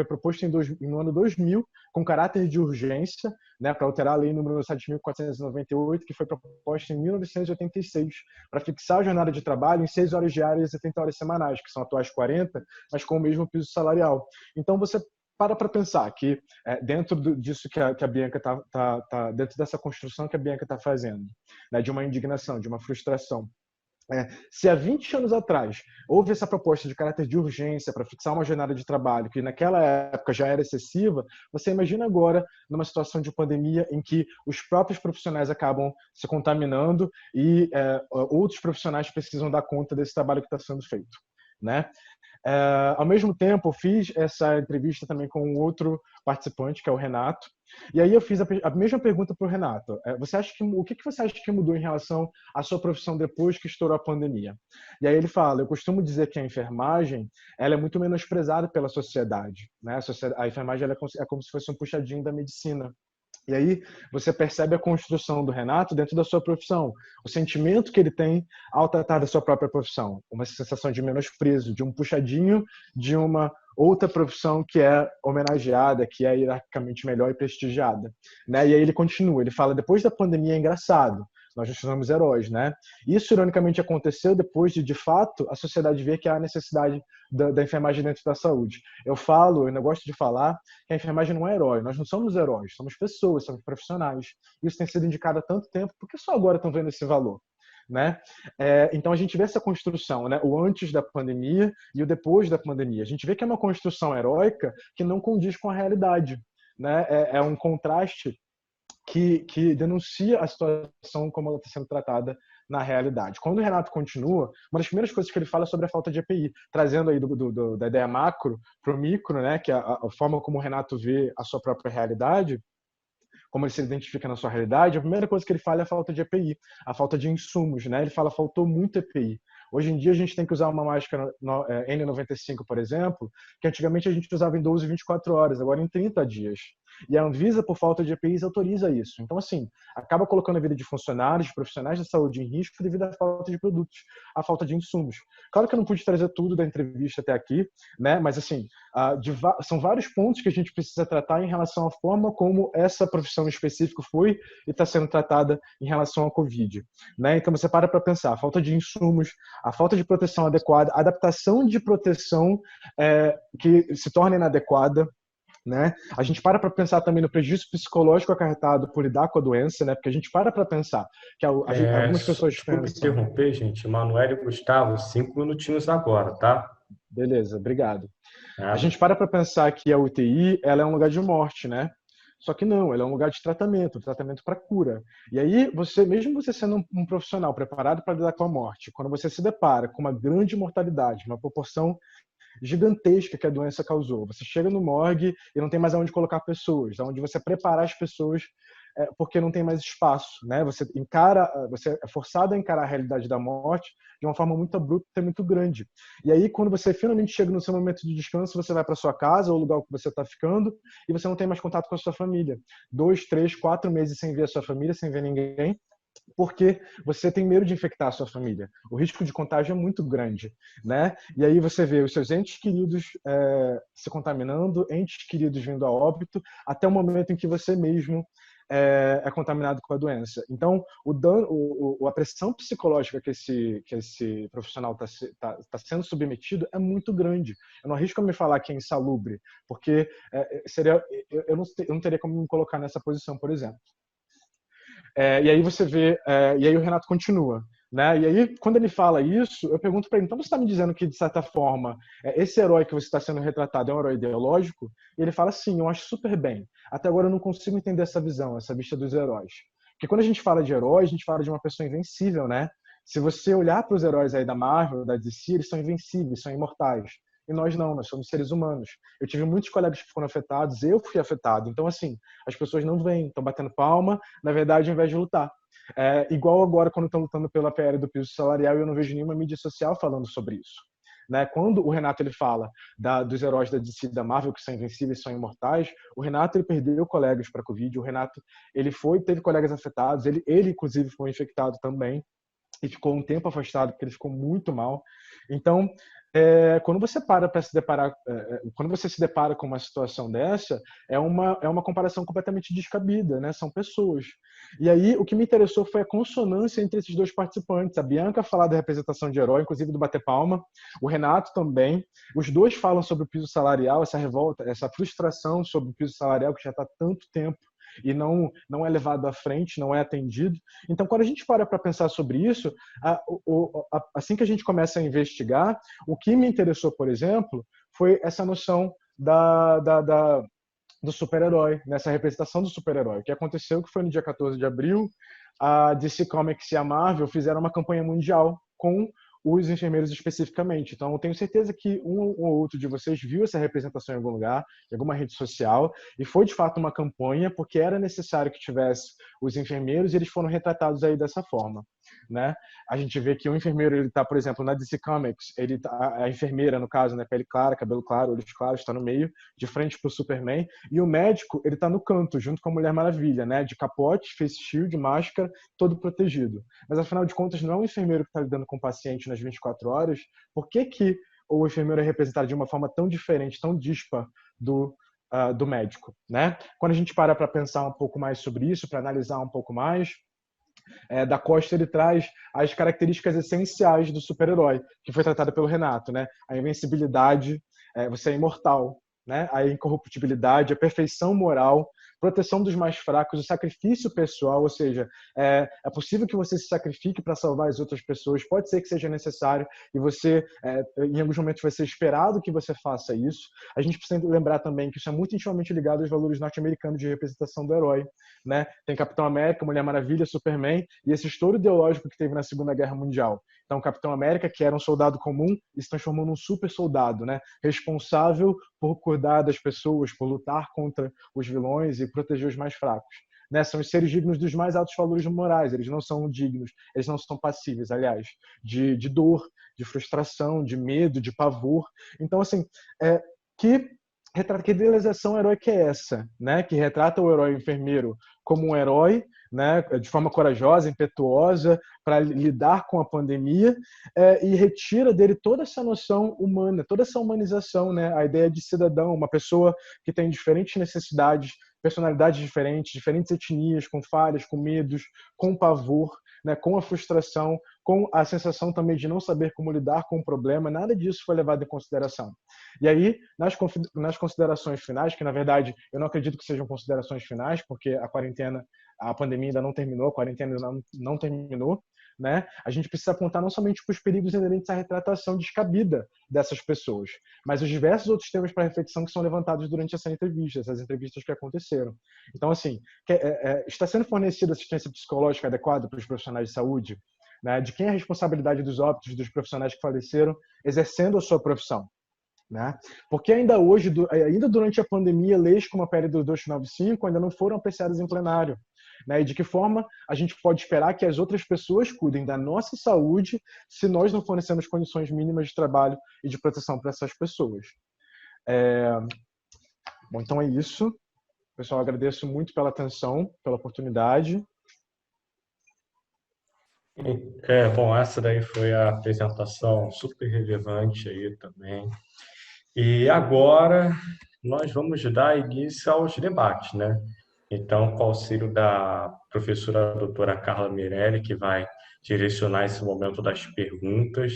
S7: proposto no ano 2000, com caráter de urgência, né, para alterar a lei número 7.498, que foi proposta em 1986, para fixar a jornada de trabalho em 6 horas diárias e 70 horas semanais, que são atuais 40, mas com o mesmo piso salarial. Então, você para pensar que dentro disso que a Bianca tá dentro dessa construção que a Bianca está fazendo, né, de uma indignação, de uma frustração, se há 20 anos atrás houve essa proposta de caráter de urgência para fixar uma jornada de trabalho que naquela época já era excessiva, você imagina agora numa situação de pandemia em que os próprios profissionais acabam se contaminando e outros profissionais precisam dar conta desse trabalho que está sendo feito, né? Ao mesmo tempo, eu fiz essa entrevista também com um outro participante, que é o Renato, e aí eu fiz a mesma pergunta para o Renato. O que você acha que mudou em relação à sua profissão depois que estourou a pandemia? E aí ele fala, eu costumo dizer que a enfermagem ela é muito menosprezada pela sociedade, né? A enfermagem ela é como se fosse um puxadinho da medicina. E aí você percebe a construção do Renato dentro da sua profissão, o sentimento que ele tem ao tratar da sua própria profissão, uma sensação de menosprezo, de um puxadinho de uma outra profissão que é homenageada, que é hierarquicamente melhor e prestigiada, né? E aí ele continua, ele fala, depois da pandemia é engraçado, nós nos tornamos heróis, né? Isso, ironicamente, aconteceu depois de fato, a sociedade ver que há necessidade da enfermagem dentro da saúde. Eu ainda gosto de falar, que a enfermagem não é herói. Nós não somos heróis, somos pessoas, somos profissionais. Isso tem sido indicado há tanto tempo, por que só agora estão vendo esse valor? Né? Então, a gente vê essa construção, né? O antes da pandemia e o depois da pandemia. A gente vê que é uma construção heróica que não condiz com a realidade, né? É um contraste que denuncia a situação como ela está sendo tratada na realidade. Quando o Renato continua, uma das primeiras coisas que ele fala é sobre a falta de EPI, trazendo aí da ideia macro para o micro, né, que é a forma como o Renato vê a sua própria realidade, como ele se identifica na sua realidade, a primeira coisa que ele fala é a falta de EPI, a falta de insumos, né? Ele fala, faltou muito EPI. Hoje em dia a gente tem que usar uma máscara N95, por exemplo, que antigamente a gente usava em 12, 24 horas, agora em 30 dias. E a Anvisa, por falta de EPIs, autoriza isso. Então, assim, acaba colocando a vida de funcionários, de profissionais da saúde em risco devido à falta de produtos, à falta de insumos. Claro que eu não pude trazer tudo da entrevista até aqui, né? Mas, assim, são vários pontos que a gente precisa tratar em relação à forma como essa profissão específica foi e está sendo tratada em relação à Covid, né? Então, você para pensar, a falta de insumos, a falta de proteção adequada, a adaptação de proteção que se torna inadequada, né? A gente para pensar também no prejuízo psicológico acarretado por lidar com a doença, né? Porque a gente para pensar que algumas pessoas
S3: desculpa interromper, gente. Manuel e Gustavo, 5 minutinhos agora, tá?
S7: Beleza, obrigado. A gente para pensar que a UTI ela é um lugar de morte, né? Só que não, ela é um lugar de tratamento para cura. E aí, mesmo você sendo um profissional preparado para lidar com a morte, quando você se depara com uma grande mortalidade, uma proporção gigantesca que a doença causou, você chega no morgue e não tem mais aonde colocar pessoas, aonde você preparar as pessoas porque não tem mais espaço, né? Você é forçado a encarar a realidade da morte de uma forma muito abrupta e muito grande. E aí, quando você finalmente chega no seu momento de descanso, você vai para sua casa ou o lugar que você está ficando e você não tem mais contato com a sua família. 2, 3, 4 meses sem ver a sua família, sem ver ninguém, porque você tem medo de infectar a sua família. O risco de contágio é muito grande, né? E aí você vê os seus entes queridos se contaminando, entes queridos vindo a óbito, até o momento em que você mesmo é contaminado com a doença. Então, o dano, a pressão psicológica que esse profissional está sendo submetido é muito grande. Eu não arrisco a me falar que é insalubre, porque eu não teria como me colocar nessa posição, por exemplo. E aí você vê, e aí o Renato continua, né? E aí, quando ele fala isso, eu pergunto para ele, então você está me dizendo que, de certa forma, esse herói que você está sendo retratado é um herói ideológico? E ele fala, sim, eu acho super bem. Até agora eu não consigo entender essa visão, essa vista dos heróis. Porque quando a gente fala de herói, a gente fala de uma pessoa invencível, né? Se você olhar para os heróis aí da Marvel, da DC, eles são invencíveis, são imortais. E nós não, nós somos seres humanos. Eu tive muitos colegas que foram afetados, eu fui afetado. Então, assim, as pessoas não vêm, estão batendo palma, na verdade, ao invés de lutar. Igual agora, quando estão lutando pela PL do piso salarial, eu não vejo nenhuma mídia social falando sobre isso. Né? Quando o Renato ele fala dos heróis da DC e da Marvel, que são invencíveis, são imortais, o Renato ele perdeu colegas para a Covid, o Renato ele teve colegas afetados, ele inclusive foi infectado também, e ficou um tempo afastado, porque ele ficou muito mal. Então, quando você quando você se depara com uma situação dessa, é uma comparação completamente descabida, né? São pessoas. E aí, o que me interessou foi a consonância entre esses dois participantes. A Bianca falar da representação de herói, inclusive do bater palma, o Renato também. Os dois falam sobre o piso salarial, essa revolta, essa frustração sobre o piso salarial que já está há tanto tempo e não é levado à frente, não é atendido. Então, quando a gente para pensar sobre isso, assim que a gente começa a investigar, o que me interessou, por exemplo, foi essa noção do super-herói, nessa representação do super-herói. O que aconteceu que foi no dia 14 de abril, a DC Comics e a Marvel fizeram uma campanha mundial com os enfermeiros especificamente. Então, eu tenho certeza que um ou outro de vocês viu essa representação em algum lugar, em alguma rede social, e foi de fato uma campanha, porque era necessário que tivesse os enfermeiros e eles foram retratados aí dessa forma. Né? A gente vê que o enfermeiro, ele está, por exemplo, na DC Comics, a enfermeira, no caso, né, pele clara, cabelo claro, olhos claros, está no meio, de frente para o Superman, e o médico, ele está no canto, junto com a Mulher Maravilha, né, de capote, face shield, máscara, todo protegido. Mas, afinal de contas, não é um enfermeiro que está lidando com o paciente nas 24 horas. Por que o enfermeiro é representado de uma forma tão diferente, tão dispar do médico? Né? Quando a gente para pensar um pouco mais sobre isso, para analisar um pouco mais, da Costa ele traz as características essenciais do super-herói, que foi tratado pelo Renato, né? A invencibilidade, você é imortal, né? A incorruptibilidade, a perfeição moral, proteção dos mais fracos, o sacrifício pessoal, ou seja, é possível que você se sacrifique para salvar as outras pessoas, pode ser que seja necessário e você, em alguns momentos, vai ser esperado que você faça isso. A gente precisa lembrar também que isso é muito intimamente ligado aos valores norte-americanos de representação do herói, né? Tem Capitão América, Mulher Maravilha, Superman e esse estouro ideológico que teve na Segunda Guerra Mundial. Então, o Capitão América, que era um soldado comum, se transformou num super soldado, né? Responsável por cuidar das pessoas, por lutar contra os vilões e proteger os mais fracos. Né? São os seres dignos dos mais altos valores morais. Eles não são dignos, eles não são passíveis, aliás, de dor, de frustração, de medo, de pavor. Então, assim, que idealização heróica é essa, né? Que retrata o herói enfermeiro como um herói, né? De forma corajosa, impetuosa, para lidar com a pandemia, e retira dele toda essa noção humana, toda essa humanização, né? A ideia de cidadão, uma pessoa que tem diferentes necessidades, personalidades diferentes, diferentes etnias, com falhas, com medos, com pavor, né? Com a frustração, com a sensação também de não saber como lidar com o problema. Nada disso foi levado em consideração. E aí, nas considerações finais, que na verdade eu não acredito que sejam considerações finais, porque a pandemia ainda não terminou, a quarentena ainda não terminou, né? A gente precisa apontar não somente para os perigos inerentes à retratação descabida dessas pessoas, mas os diversos outros temas para reflexão que são levantados durante essas entrevistas que aconteceram. Então, assim, está sendo fornecida assistência psicológica adequada para os profissionais de saúde? Né? De quem é a responsabilidade dos óbitos dos profissionais que faleceram exercendo a sua profissão? Né? Porque ainda hoje, ainda durante a pandemia, leis como a PL do 295 ainda não foram apreciadas em plenário. Né? E de que forma a gente pode esperar que as outras pessoas cuidem da nossa saúde se nós não fornecemos condições mínimas de trabalho e de proteção para essas pessoas? Bom, então é isso. Pessoal, agradeço muito pela atenção, pela oportunidade.
S3: Bom, essa daí foi a apresentação super relevante aí também. E agora nós vamos dar início aos debates, né? Então, com o auxílio da professora doutora Carla Mirelli, que vai direcionar esse momento das perguntas,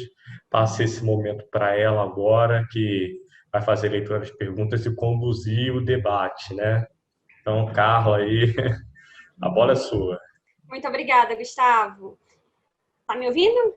S3: passe esse momento para ela agora, que vai fazer a leitura das perguntas e conduzir o debate, né? Então, Carla, aí, a bola é sua.
S8: Muito obrigada, Gustavo. Tá me ouvindo?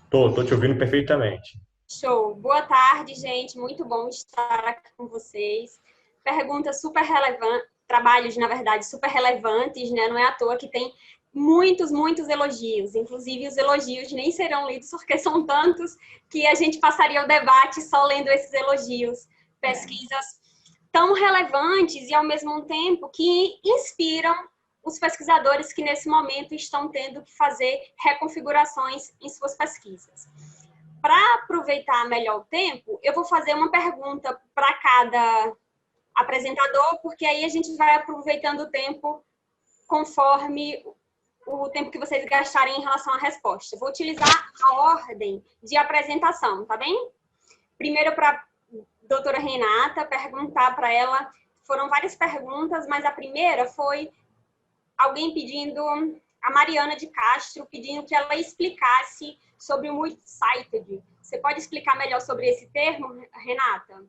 S3: Tô te ouvindo perfeitamente.
S8: Show. Boa tarde, gente. Muito bom estar aqui com vocês. Perguntas super relevantes, trabalhos, na verdade, super relevantes, né? Não é à toa que tem muitos elogios. Inclusive, os elogios nem serão lidos porque são tantos que a gente passaria o debate só lendo esses elogios. Pesquisas tão relevantes e, ao mesmo tempo, que inspiram os pesquisadores que, nesse momento, estão tendo que fazer reconfigurações em suas pesquisas. Para aproveitar melhor o tempo, eu vou fazer uma pergunta para cada apresentador, porque aí a gente vai aproveitando o tempo conforme o tempo que vocês gastarem em relação à resposta. Vou utilizar a ordem de apresentação, tá bem? Primeiro, para a doutora Renata, perguntar para ela, foram várias perguntas, mas a primeira foi alguém pedindo, a Mariana de Castro, pedindo que ela explicasse sobre o multi-sited. Você pode explicar melhor sobre esse termo, Renata?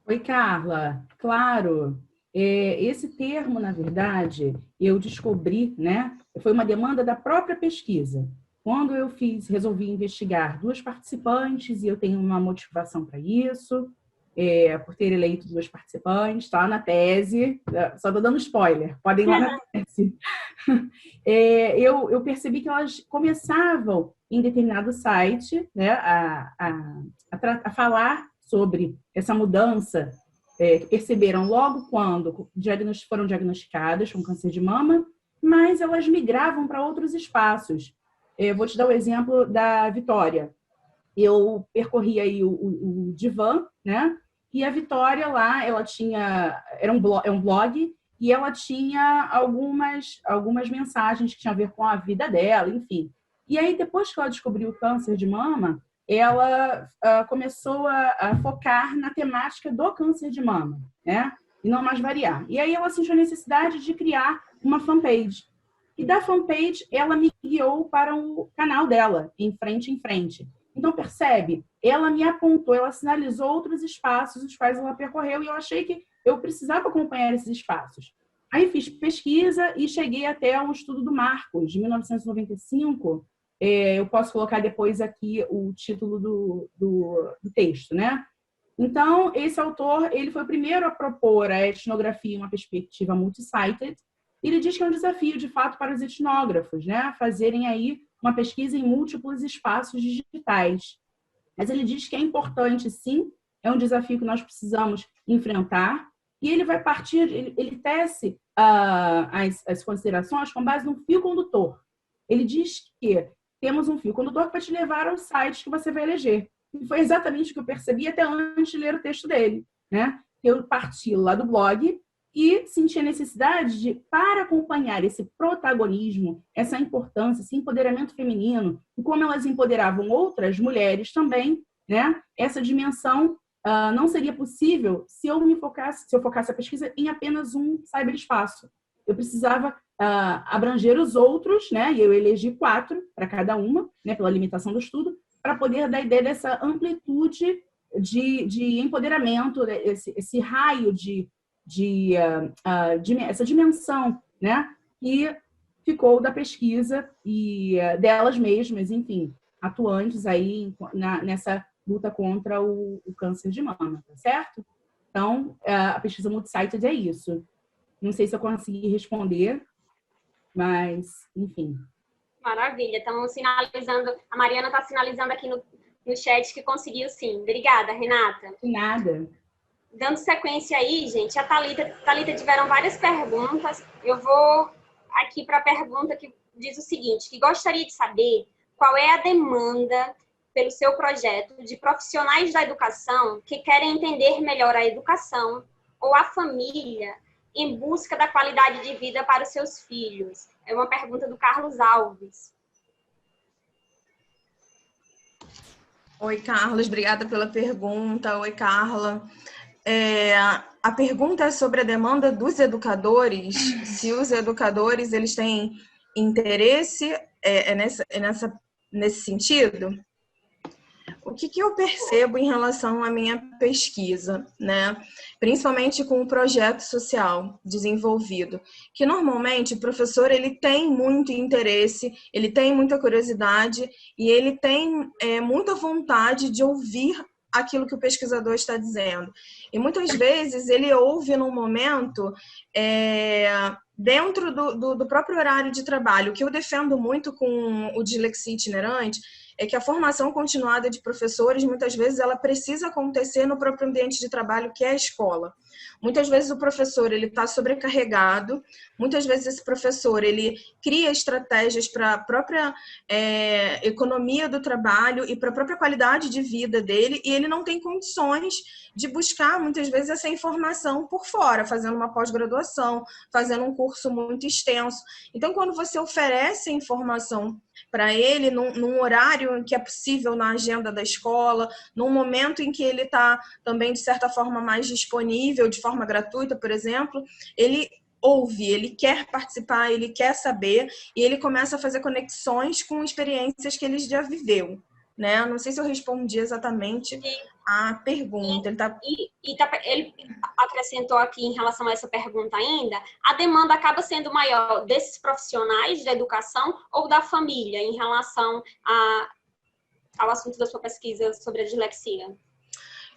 S4: Oi, Carla. Claro. Esse termo, na verdade, eu descobri, né? Foi uma demanda da própria pesquisa. Quando eu resolvi investigar 2 participantes, e eu tenho uma motivação para isso, por ter eleito 2 participantes, está na tese, só estou dando spoiler, podem ir lá na tese. Eu percebi que elas começavam em determinado site, né, a falar sobre essa mudança que perceberam logo quando foram diagnosticadas com câncer de mama, mas elas migravam para outros espaços. Vou te dar o exemplo da Vitória. Eu percorri aí o Divã, né? E a Vitória lá, ela tinha... é um blog, e ela tinha algumas mensagens que tinham a ver com a vida dela, enfim. E aí, depois que ela descobriu o câncer de mama, ela começou a focar na temática do câncer de mama, né? E não mais variar. E aí ela sentiu a necessidade de criar uma fanpage. E da fanpage, ela me guiou para o canal dela, em frente. Então, percebe? Ela me apontou, ela sinalizou outros espaços os quais ela percorreu e eu achei que eu precisava acompanhar esses espaços. Aí fiz pesquisa e cheguei até um estudo do Marcos, de 1995. Eu posso colocar depois aqui o título do texto, né? Então, esse autor, ele foi o primeiro a propor a etnografia em uma perspectiva multi-sited. Ele diz que é um desafio, de fato, para os etnógrafos, né? Fazerem aí uma pesquisa em múltiplos espaços digitais. Mas ele diz que é importante, sim, é um desafio que nós precisamos enfrentar, e ele vai partir, ele tece as considerações com base num fio condutor. Ele diz que temos um fio condutor que vai te levar aos sites que você vai eleger. E foi exatamente o que eu percebi até antes de ler o texto dele, né? Eu parti lá do blog e senti a necessidade de, para acompanhar esse protagonismo, essa importância, esse empoderamento feminino, e como elas empoderavam outras mulheres também, né? Essa dimensão não seria possível se eu focasse a pesquisa em apenas um cyberespaço. Eu precisava abranger os outros, né? E eu elegi 4 para cada uma, né? Pela limitação do estudo, para poder dar ideia dessa amplitude de empoderamento, esse raio essa dimensão, né? Que ficou da pesquisa e delas mesmas, enfim, atuantes aí nessa luta contra o câncer de mama, tá certo? Então, a pesquisa multi-sited é isso. Não sei se eu consegui responder, mas, enfim.
S8: Maravilha. Estamos sinalizando, a Mariana está sinalizando aqui no chat que conseguiu sim. Obrigada, Renata.
S4: De nada.
S8: Dando sequência aí, gente, a Thalita tiveram várias perguntas. Eu vou aqui para a pergunta que diz o seguinte, que gostaria de saber qual é a demanda pelo seu projeto de profissionais da educação que querem entender melhor a educação ou a família em busca da qualidade de vida para os seus filhos. É uma pergunta do Carlos Alves.
S2: Oi, Carlos, obrigada pela pergunta. Oi, Carla. A pergunta é sobre a demanda dos educadores, se os educadores eles têm interesse nesse sentido. O que eu percebo em relação à minha pesquisa, né? Principalmente com o projeto social desenvolvido, que normalmente o professor ele tem muito interesse, ele tem muita curiosidade e ele tem muita vontade de ouvir aquilo que o pesquisador está dizendo. E muitas vezes ele ouve num momento dentro do próprio horário de trabalho. O que eu defendo muito com o Dislexia Itinerante é que a formação continuada de professores, muitas vezes, ela precisa acontecer no próprio ambiente de trabalho, que é a escola. Muitas vezes o professor ele está sobrecarregado, muitas vezes esse professor ele cria estratégias para a própria economia do trabalho e para a própria qualidade de vida dele, e ele não tem condições de buscar, muitas vezes, essa informação por fora, fazendo uma pós-graduação, fazendo um curso muito extenso. Então, quando você oferece a informação para ele num horário em que é possível na agenda da escola, num momento em que ele está também, de certa forma, mais disponível, de forma gratuita, por exemplo, ele ouve, ele quer participar, ele quer saber, e ele começa a fazer conexões com experiências que ele já viveu, né? Não sei se eu respondi exatamente a pergunta.
S8: Ele acrescentou aqui em relação a essa pergunta ainda, a demanda acaba sendo maior desses profissionais da educação ou da família em relação ao assunto da sua pesquisa sobre a dislexia?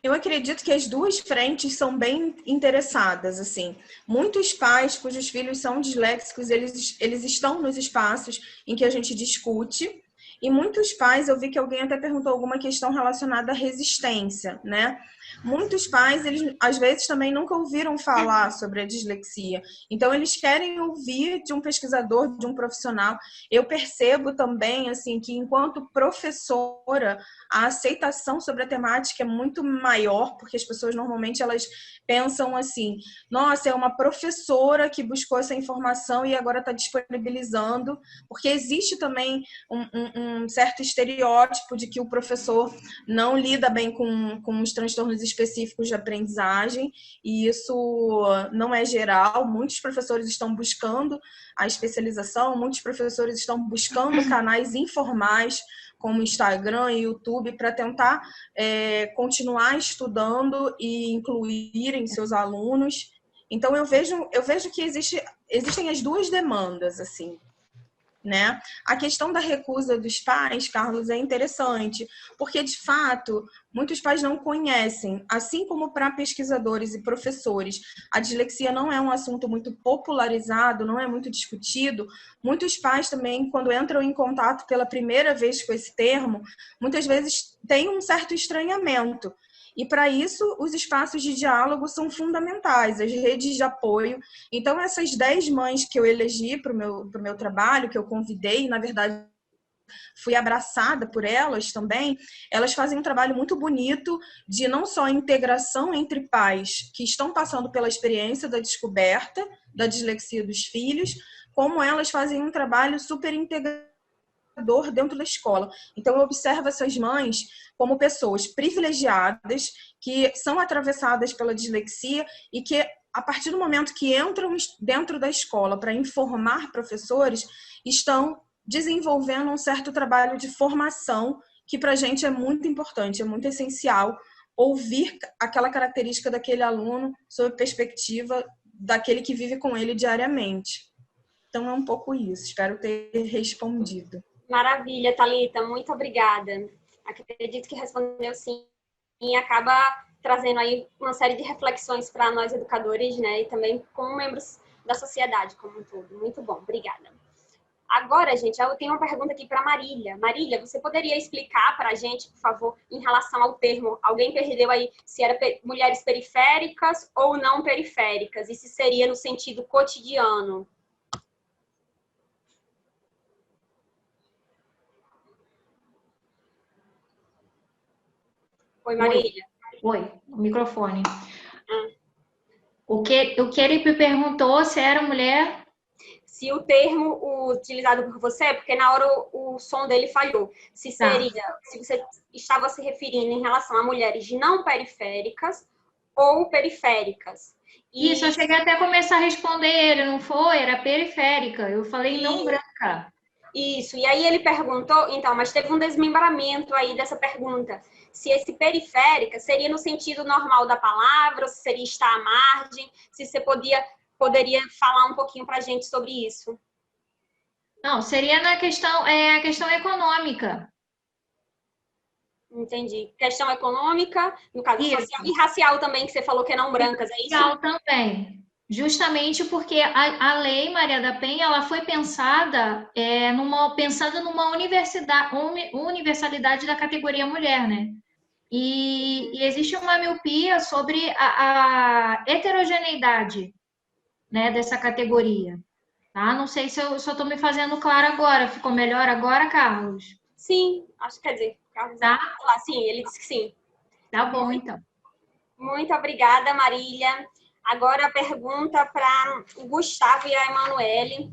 S2: Eu acredito que as duas frentes são bem interessadas, assim. Muitos pais cujos filhos são disléxicos, eles estão nos espaços em que a gente discute. E muitos pais, eu vi que alguém até perguntou alguma questão relacionada à resistência, né? Muitos pais, eles às vezes também nunca ouviram falar sobre a dislexia. Então, eles querem ouvir de um pesquisador, de um profissional. Eu percebo também, assim, que enquanto professora, a aceitação sobre a temática é muito maior, porque as pessoas normalmente elas pensam assim, nossa, é uma professora que buscou essa informação e agora está disponibilizando, porque existe também um certo estereótipo de que o professor não lida bem com os transtornos específicos de aprendizagem, e isso não é geral. Muitos professores estão buscando a especialização, muitos professores estão buscando canais informais, como Instagram e YouTube, para tentar continuar estudando e incluírem seus alunos. Então, eu vejo que existem as duas demandas, assim, né? A questão da recusa dos pais, Carlos, é interessante, porque, de fato, muitos pais não conhecem, assim como para pesquisadores e professores, a dislexia não é um assunto muito popularizado, não é muito discutido. Muitos pais também, quando entram em contato pela primeira vez com esse termo, muitas vezes têm um certo estranhamento. E, para isso, os espaços de diálogo são fundamentais, as redes de apoio. Então, essas 10 mães que eu elegi para o meu trabalho, que eu convidei, na verdade, fui abraçada por elas também, elas fazem um trabalho muito bonito de não só integração entre pais que estão passando pela experiência da descoberta da dislexia dos filhos, como elas fazem um trabalho super integrador dentro da escola. Então, eu observo essas mães como pessoas privilegiadas, que são atravessadas pela dislexia e que, a partir do momento que entram dentro da escola para informar professores, estão desenvolvendo um certo trabalho de formação que para a gente é muito importante, é muito essencial ouvir aquela característica daquele aluno sob a perspectiva daquele que vive com ele diariamente. Então, é um pouco isso. Espero ter respondido.
S8: Maravilha, Thalita. Muito obrigada. Acredito que respondeu sim e acaba trazendo aí uma série de reflexões para nós educadores, né? E também como membros da sociedade como um todo. Muito bom. Obrigada. Agora, gente, eu tenho uma pergunta aqui para Marília. Marília, você poderia explicar para a gente, por favor, em relação ao termo, alguém perdeu aí se era mulheres periféricas ou não periféricas, e se seria no sentido cotidiano? Oi, Marília.
S5: Oi, o microfone. O que ele me perguntou se era mulher...
S8: Se o termo utilizado por você, porque na hora o som dele falhou, se seria, se você estava se referindo em relação a mulheres não periféricas ou periféricas.
S5: Isso, eu cheguei até a começar a responder ele, não foi? Era periférica. Eu falei não branca.
S8: Isso, e aí ele perguntou, então, mas teve um desmembramento aí dessa pergunta, se esse periférica seria no sentido normal da palavra, ou se seria estar à margem, se você poderia falar um pouquinho para a gente sobre isso.
S5: Não, seria na questão, a questão econômica.
S8: Entendi. Questão econômica, no caso
S5: Isso.
S8: social e racial também, que você falou que é não brancas, é isso?
S5: Racial também. Justamente porque a lei Maria da Penha ela foi pensada pensando numa universalidade da categoria mulher, né? E existe uma miopia sobre a heterogeneidade, né, dessa categoria. Tá? Não sei se eu estou me fazendo claro agora. Ficou melhor agora, Carlos?
S8: Sim, acho que quer dizer. Carlos,
S5: tá?
S8: Sim, ele disse que sim.
S5: Tá bom, então.
S8: Muito obrigada, Marília. Agora a pergunta para o Gustavo e a Emanuele.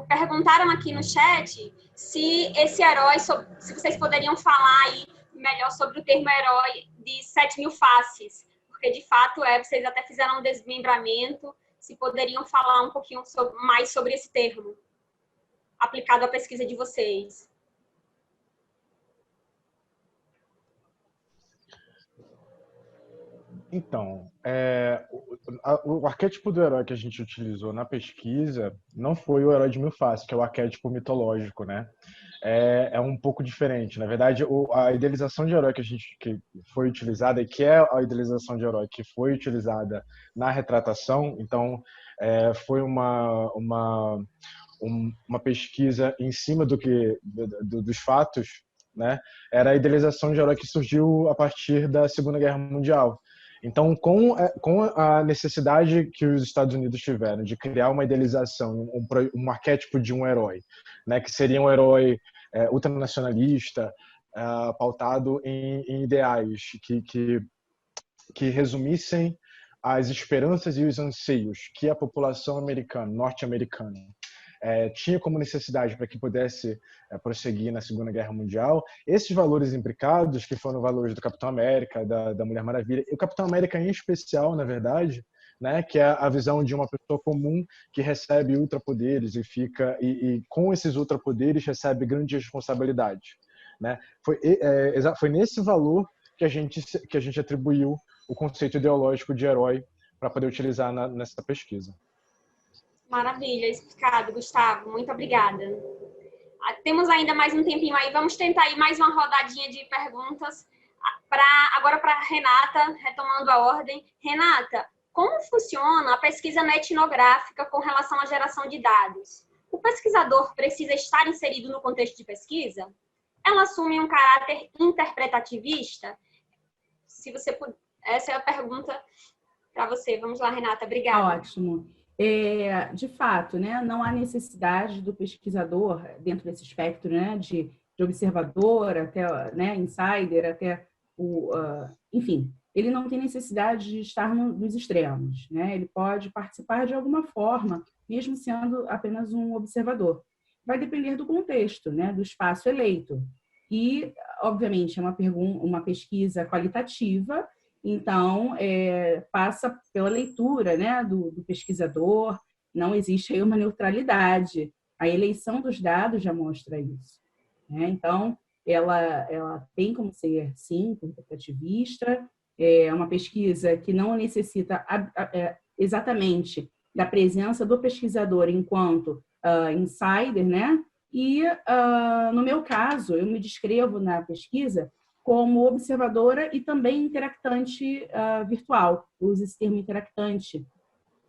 S8: Perguntaram aqui no chat se esse herói, se vocês poderiam falar aí melhor sobre o termo herói de 7.000 faces, porque de fato vocês até fizeram um desmembramento, se poderiam falar um pouquinho mais sobre esse termo, aplicado à pesquisa de vocês.
S7: Então, o arquétipo do herói que a gente utilizou na pesquisa não foi o herói de 1000 faces, que é o arquétipo mitológico, né? É um pouco diferente. Na verdade, a idealização de herói que foi utilizada, e que é a idealização de herói que foi utilizada na retratação, então foi uma pesquisa em cima dos fatos, né? Era a idealização de herói que surgiu a partir da Segunda Guerra Mundial. Então, com a necessidade que os Estados Unidos tiveram de criar uma idealização, um arquétipo de um herói, né, que seria um herói ultranacionalista, pautado em ideais que resumissem as esperanças e os anseios que a população norte-americana, tinha como necessidade para que pudesse prosseguir na Segunda Guerra Mundial. Esses valores imbricados, que foram valores do Capitão América, da Mulher Maravilha, e o Capitão América em especial, na verdade, né, que é a visão de uma pessoa comum que recebe ultrapoderes e com esses ultrapoderes recebe grandes responsabilidades, né? Foi nesse valor que a gente atribuiu o conceito ideológico de herói para poder utilizar nessa pesquisa.
S8: Maravilha, explicado, Gustavo. Muito obrigada. Temos ainda mais um tempinho aí. Vamos tentar aí mais uma rodadinha de perguntas. Agora para a Renata, retomando a ordem. Renata, como funciona a pesquisa etnográfica com relação à geração de dados? O pesquisador precisa estar inserido no contexto de pesquisa? Ela assume um caráter interpretativista? Essa é a pergunta para você. Vamos lá, Renata. Obrigada.
S4: Ótimo. De fato, né, não há necessidade do pesquisador, dentro desse espectro, né, de observador até, né, insider, até enfim, ele não tem necessidade de estar nos extremos, né? Ele pode participar de alguma forma, mesmo sendo apenas um observador. Vai depender do contexto, né, do espaço eleito. E, obviamente, é uma pesquisa qualitativa. Então, passa pela leitura, né, do pesquisador, não existe aí uma neutralidade. A eleição dos dados já mostra isso, né? Então, ela tem como ser, sim, interpretativista, é uma pesquisa que não necessita exatamente da presença do pesquisador enquanto insider, né? E, no meu caso, eu me descrevo na pesquisa como observadora e também interactante virtual. Eu uso esse termo interactante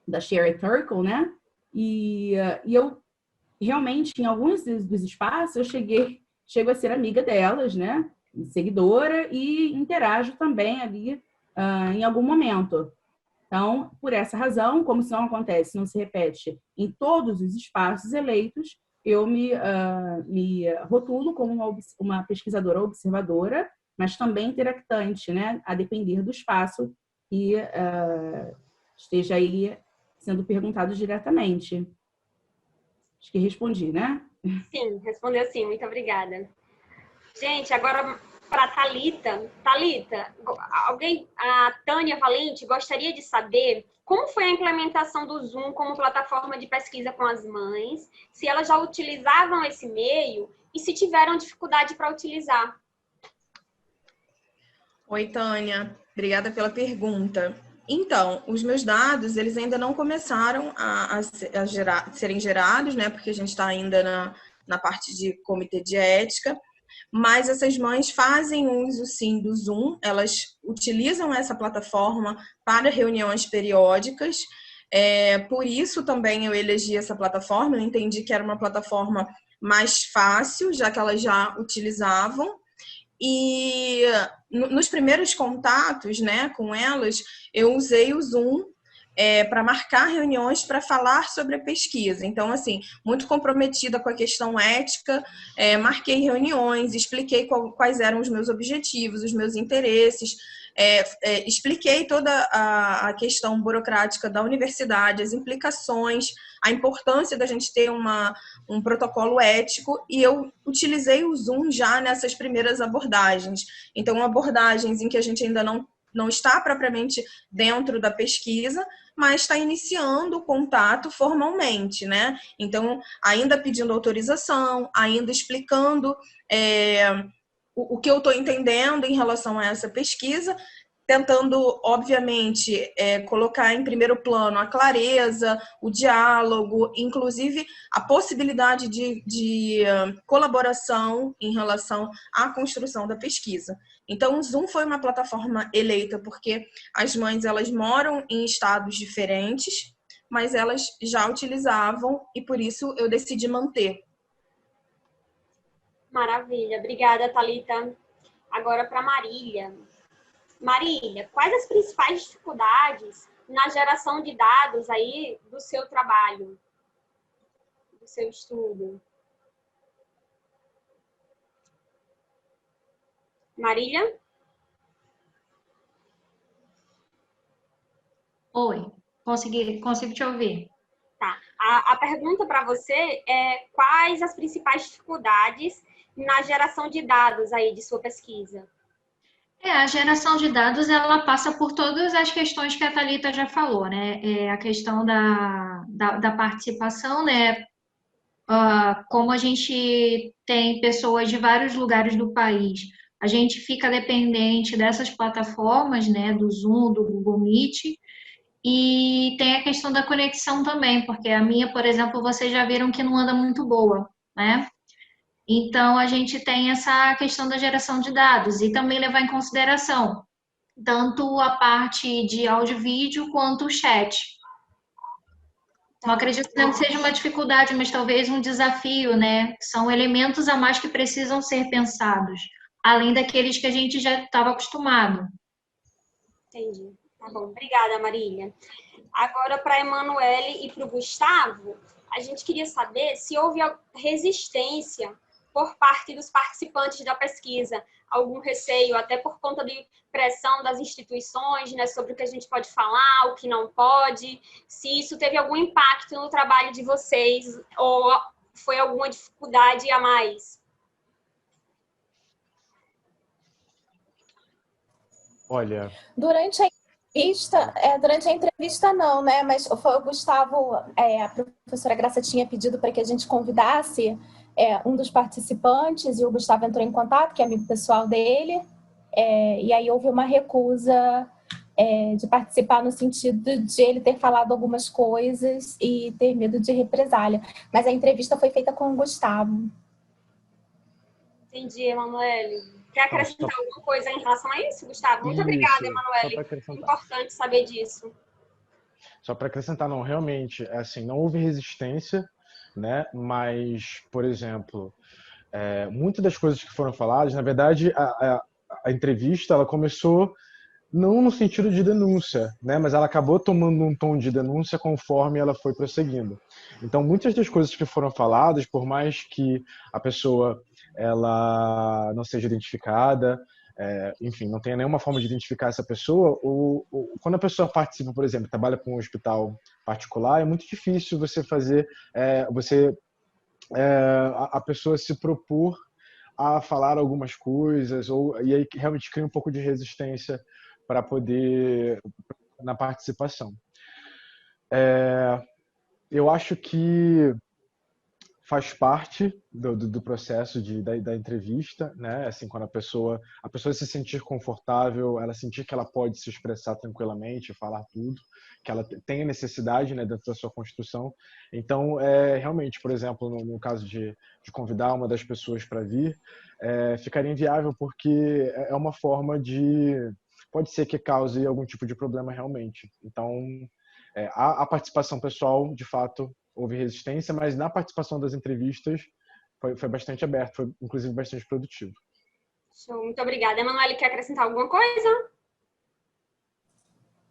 S4: da Sherry Turkle, né? E eu realmente, em alguns dos espaços, eu chego a ser amiga delas, né? Seguidora, e interajo também ali em algum momento. Então, por essa razão, como isso não acontece, não se repete em todos os espaços eleitos, eu me rotulo como uma pesquisadora observadora, mas também interactante, né? A depender do espaço que esteja aí sendo perguntado diretamente. Acho que respondi, né?
S8: Sim, respondeu sim. Muito obrigada. Gente, agora para Thalita. Thalita, a Tânia Valente gostaria de saber como foi a implementação do Zoom como plataforma de pesquisa com as mães, se elas já utilizavam esse meio e se tiveram dificuldade para utilizar.
S2: Oi, Tânia. Obrigada pela pergunta. Então, os meus dados, eles ainda não começaram a serem gerados, né? Porque a gente está ainda na parte de comitê de ética, mas essas mães fazem uso, sim, do Zoom, elas utilizam essa plataforma para reuniões periódicas, por isso também eu elegi essa plataforma, eu entendi que era uma plataforma mais fácil, já que elas já utilizavam, e nos primeiros contatos, né, com elas, eu usei o Zoom para marcar reuniões para falar sobre a pesquisa. Então, assim, muito comprometida com a questão ética, marquei reuniões, expliquei quais eram os meus objetivos, os meus interesses, expliquei toda a questão burocrática da universidade, as implicações, a importância da gente ter um protocolo ético, e eu utilizei o Zoom já nessas primeiras abordagens. Então, abordagens em que a gente ainda não está propriamente dentro da pesquisa, mas está iniciando o contato formalmente, né? Então, ainda pedindo autorização, ainda explicando o que eu estou entendendo em relação a essa pesquisa, tentando, obviamente, colocar em primeiro plano a clareza, o diálogo, inclusive a possibilidade de colaboração em relação à construção da pesquisa. Então, o Zoom foi uma plataforma eleita porque as mães, elas moram em estados diferentes, mas elas já utilizavam e por isso eu decidi manter.
S8: Maravilha. Obrigada, Thalita. Agora para Marília. Marília, quais as principais dificuldades na geração de dados aí do seu trabalho, do seu estudo? Marília?
S5: Oi, consigo te ouvir.
S8: Tá. A pergunta para você é quais as principais dificuldades na geração de dados aí de sua pesquisa?
S5: A geração de dados, ela passa por todas as questões que a Thalita já falou, né? A questão da participação, né? Como a gente tem pessoas de vários lugares do país, a gente fica dependente dessas plataformas, né? Do Zoom, do Google Meet, e tem a questão da conexão também, porque a minha, por exemplo, vocês já viram que não anda muito boa, né? Então, a gente tem essa questão da geração de dados e também levar em consideração tanto a parte de áudio e vídeo quanto o chat. Não acredito que não seja uma dificuldade, mas talvez um desafio, né? São elementos a mais que precisam ser pensados, além daqueles que a gente já estava acostumado.
S8: Entendi. Tá bom. Obrigada, Marília. Agora, para a Emanuele e para o Gustavo, a gente queria saber se houve resistência por parte dos participantes da pesquisa, algum receio, até por conta de pressão das instituições, né, sobre o que a gente pode falar, o que não pode, se isso teve algum impacto no trabalho de vocês ou foi alguma dificuldade a mais?
S7: Olha...
S6: Durante a entrevista não, né? Mas foi o Gustavo, a professora Graça tinha pedido para que a gente convidasse um dos participantes e o Gustavo entrou em contato, que é amigo pessoal dele, e aí houve uma recusa de participar no sentido de ele ter falado algumas coisas e ter medo de represália. Mas a entrevista foi feita com o Gustavo.
S8: Entendi, Emanuele. Quer acrescentar alguma coisa em relação a isso, Gustavo? Muito obrigada, Emanuele. Importante saber disso.
S7: Só para acrescentar, não, realmente, assim, não houve resistência, né? Mas, por exemplo, muitas das coisas que foram faladas, na verdade, a entrevista, ela começou não no sentido de denúncia, né? Mas ela acabou tomando um tom de denúncia conforme ela foi prosseguindo. Então, muitas das coisas que foram faladas, por mais que a pessoa ela não seja identificada, enfim, não tenha nenhuma forma de identificar essa pessoa, quando a pessoa participa, por exemplo, trabalha com um hospital particular, é muito difícil você fazer, a pessoa se propor a falar algumas coisas, e aí realmente cria um pouco de resistência para poder na participação. Eu acho que faz parte do processo da entrevista, né? Assim, quando a pessoa se sentir confortável, ela sentir que ela pode se expressar tranquilamente, falar tudo, que ela tem a necessidade, né, dentro da sua construção. Então, realmente, por exemplo, no caso de convidar uma das pessoas para vir, ficaria inviável porque é uma forma pode ser que cause algum tipo de problema realmente. Então, a participação pessoal, de fato, houve resistência, mas na participação das entrevistas foi bastante aberto, foi inclusive bastante produtivo.
S8: Show, muito obrigada. Emanuele, quer acrescentar alguma coisa?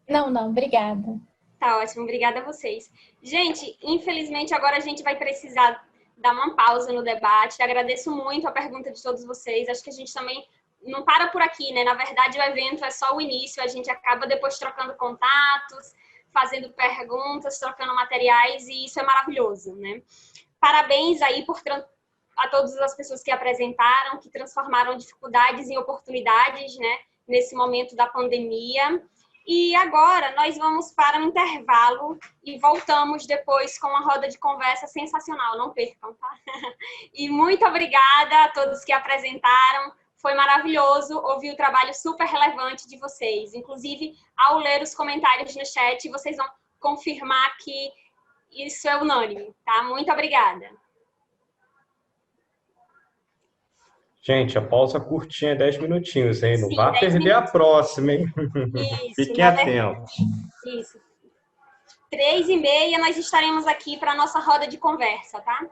S6: Não, obrigada.
S8: Tá ótimo, obrigada a vocês. Gente, infelizmente agora a gente vai precisar dar uma pausa no debate. Agradeço muito a pergunta de todos vocês. Acho que a gente também não para por aqui, né? Na verdade, o evento é só o início, a gente acaba depois trocando contatos, fazendo perguntas, trocando materiais, e isso é maravilhoso, né? Parabéns aí a todas as pessoas que apresentaram, que transformaram dificuldades em oportunidades, né? Nesse momento da pandemia. E agora nós vamos para um intervalo e voltamos depois com uma roda de conversa sensacional, não percam, tá? E muito obrigada a todos que apresentaram. Foi maravilhoso ouvir o trabalho super relevante de vocês. Inclusive, ao ler os comentários no chat, vocês vão confirmar que isso é unânime, tá? Muito obrigada.
S3: Gente, a pausa curtinha, 10 minutinhos, hein? Não
S8: Sim,
S3: vá
S8: 10
S3: perder
S8: minutos.
S3: a próxima, hein?
S8: Isso,
S3: Fiquem atentos.
S8: Isso. 3h30 nós estaremos aqui para a nossa roda de conversa, tá?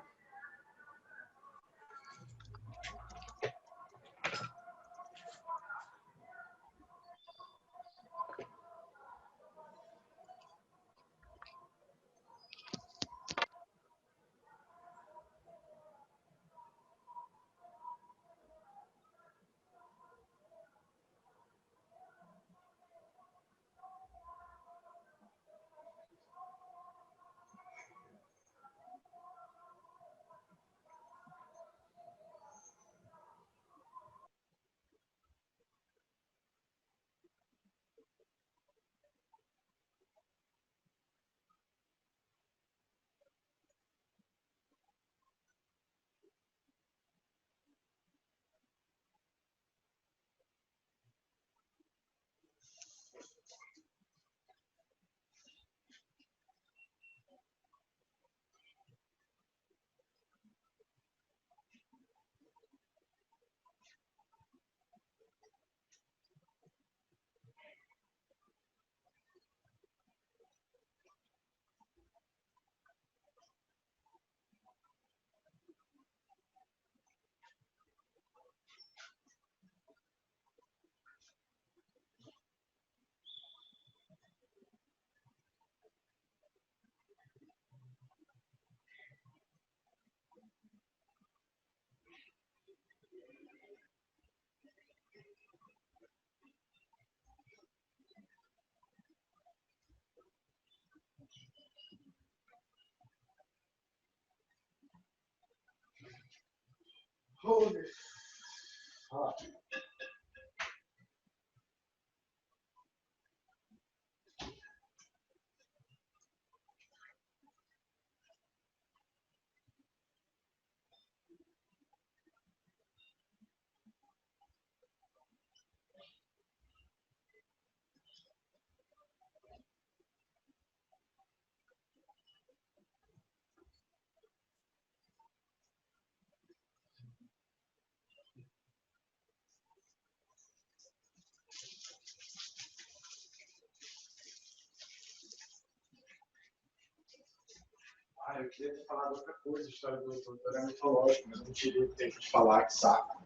S7: Eu queria ter falado outra coisa, história do doutorado mitológico, mas não tive tempo de falar, que saco.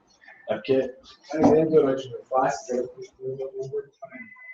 S7: É porque durante o meu classe, eu construí alguma coisa também.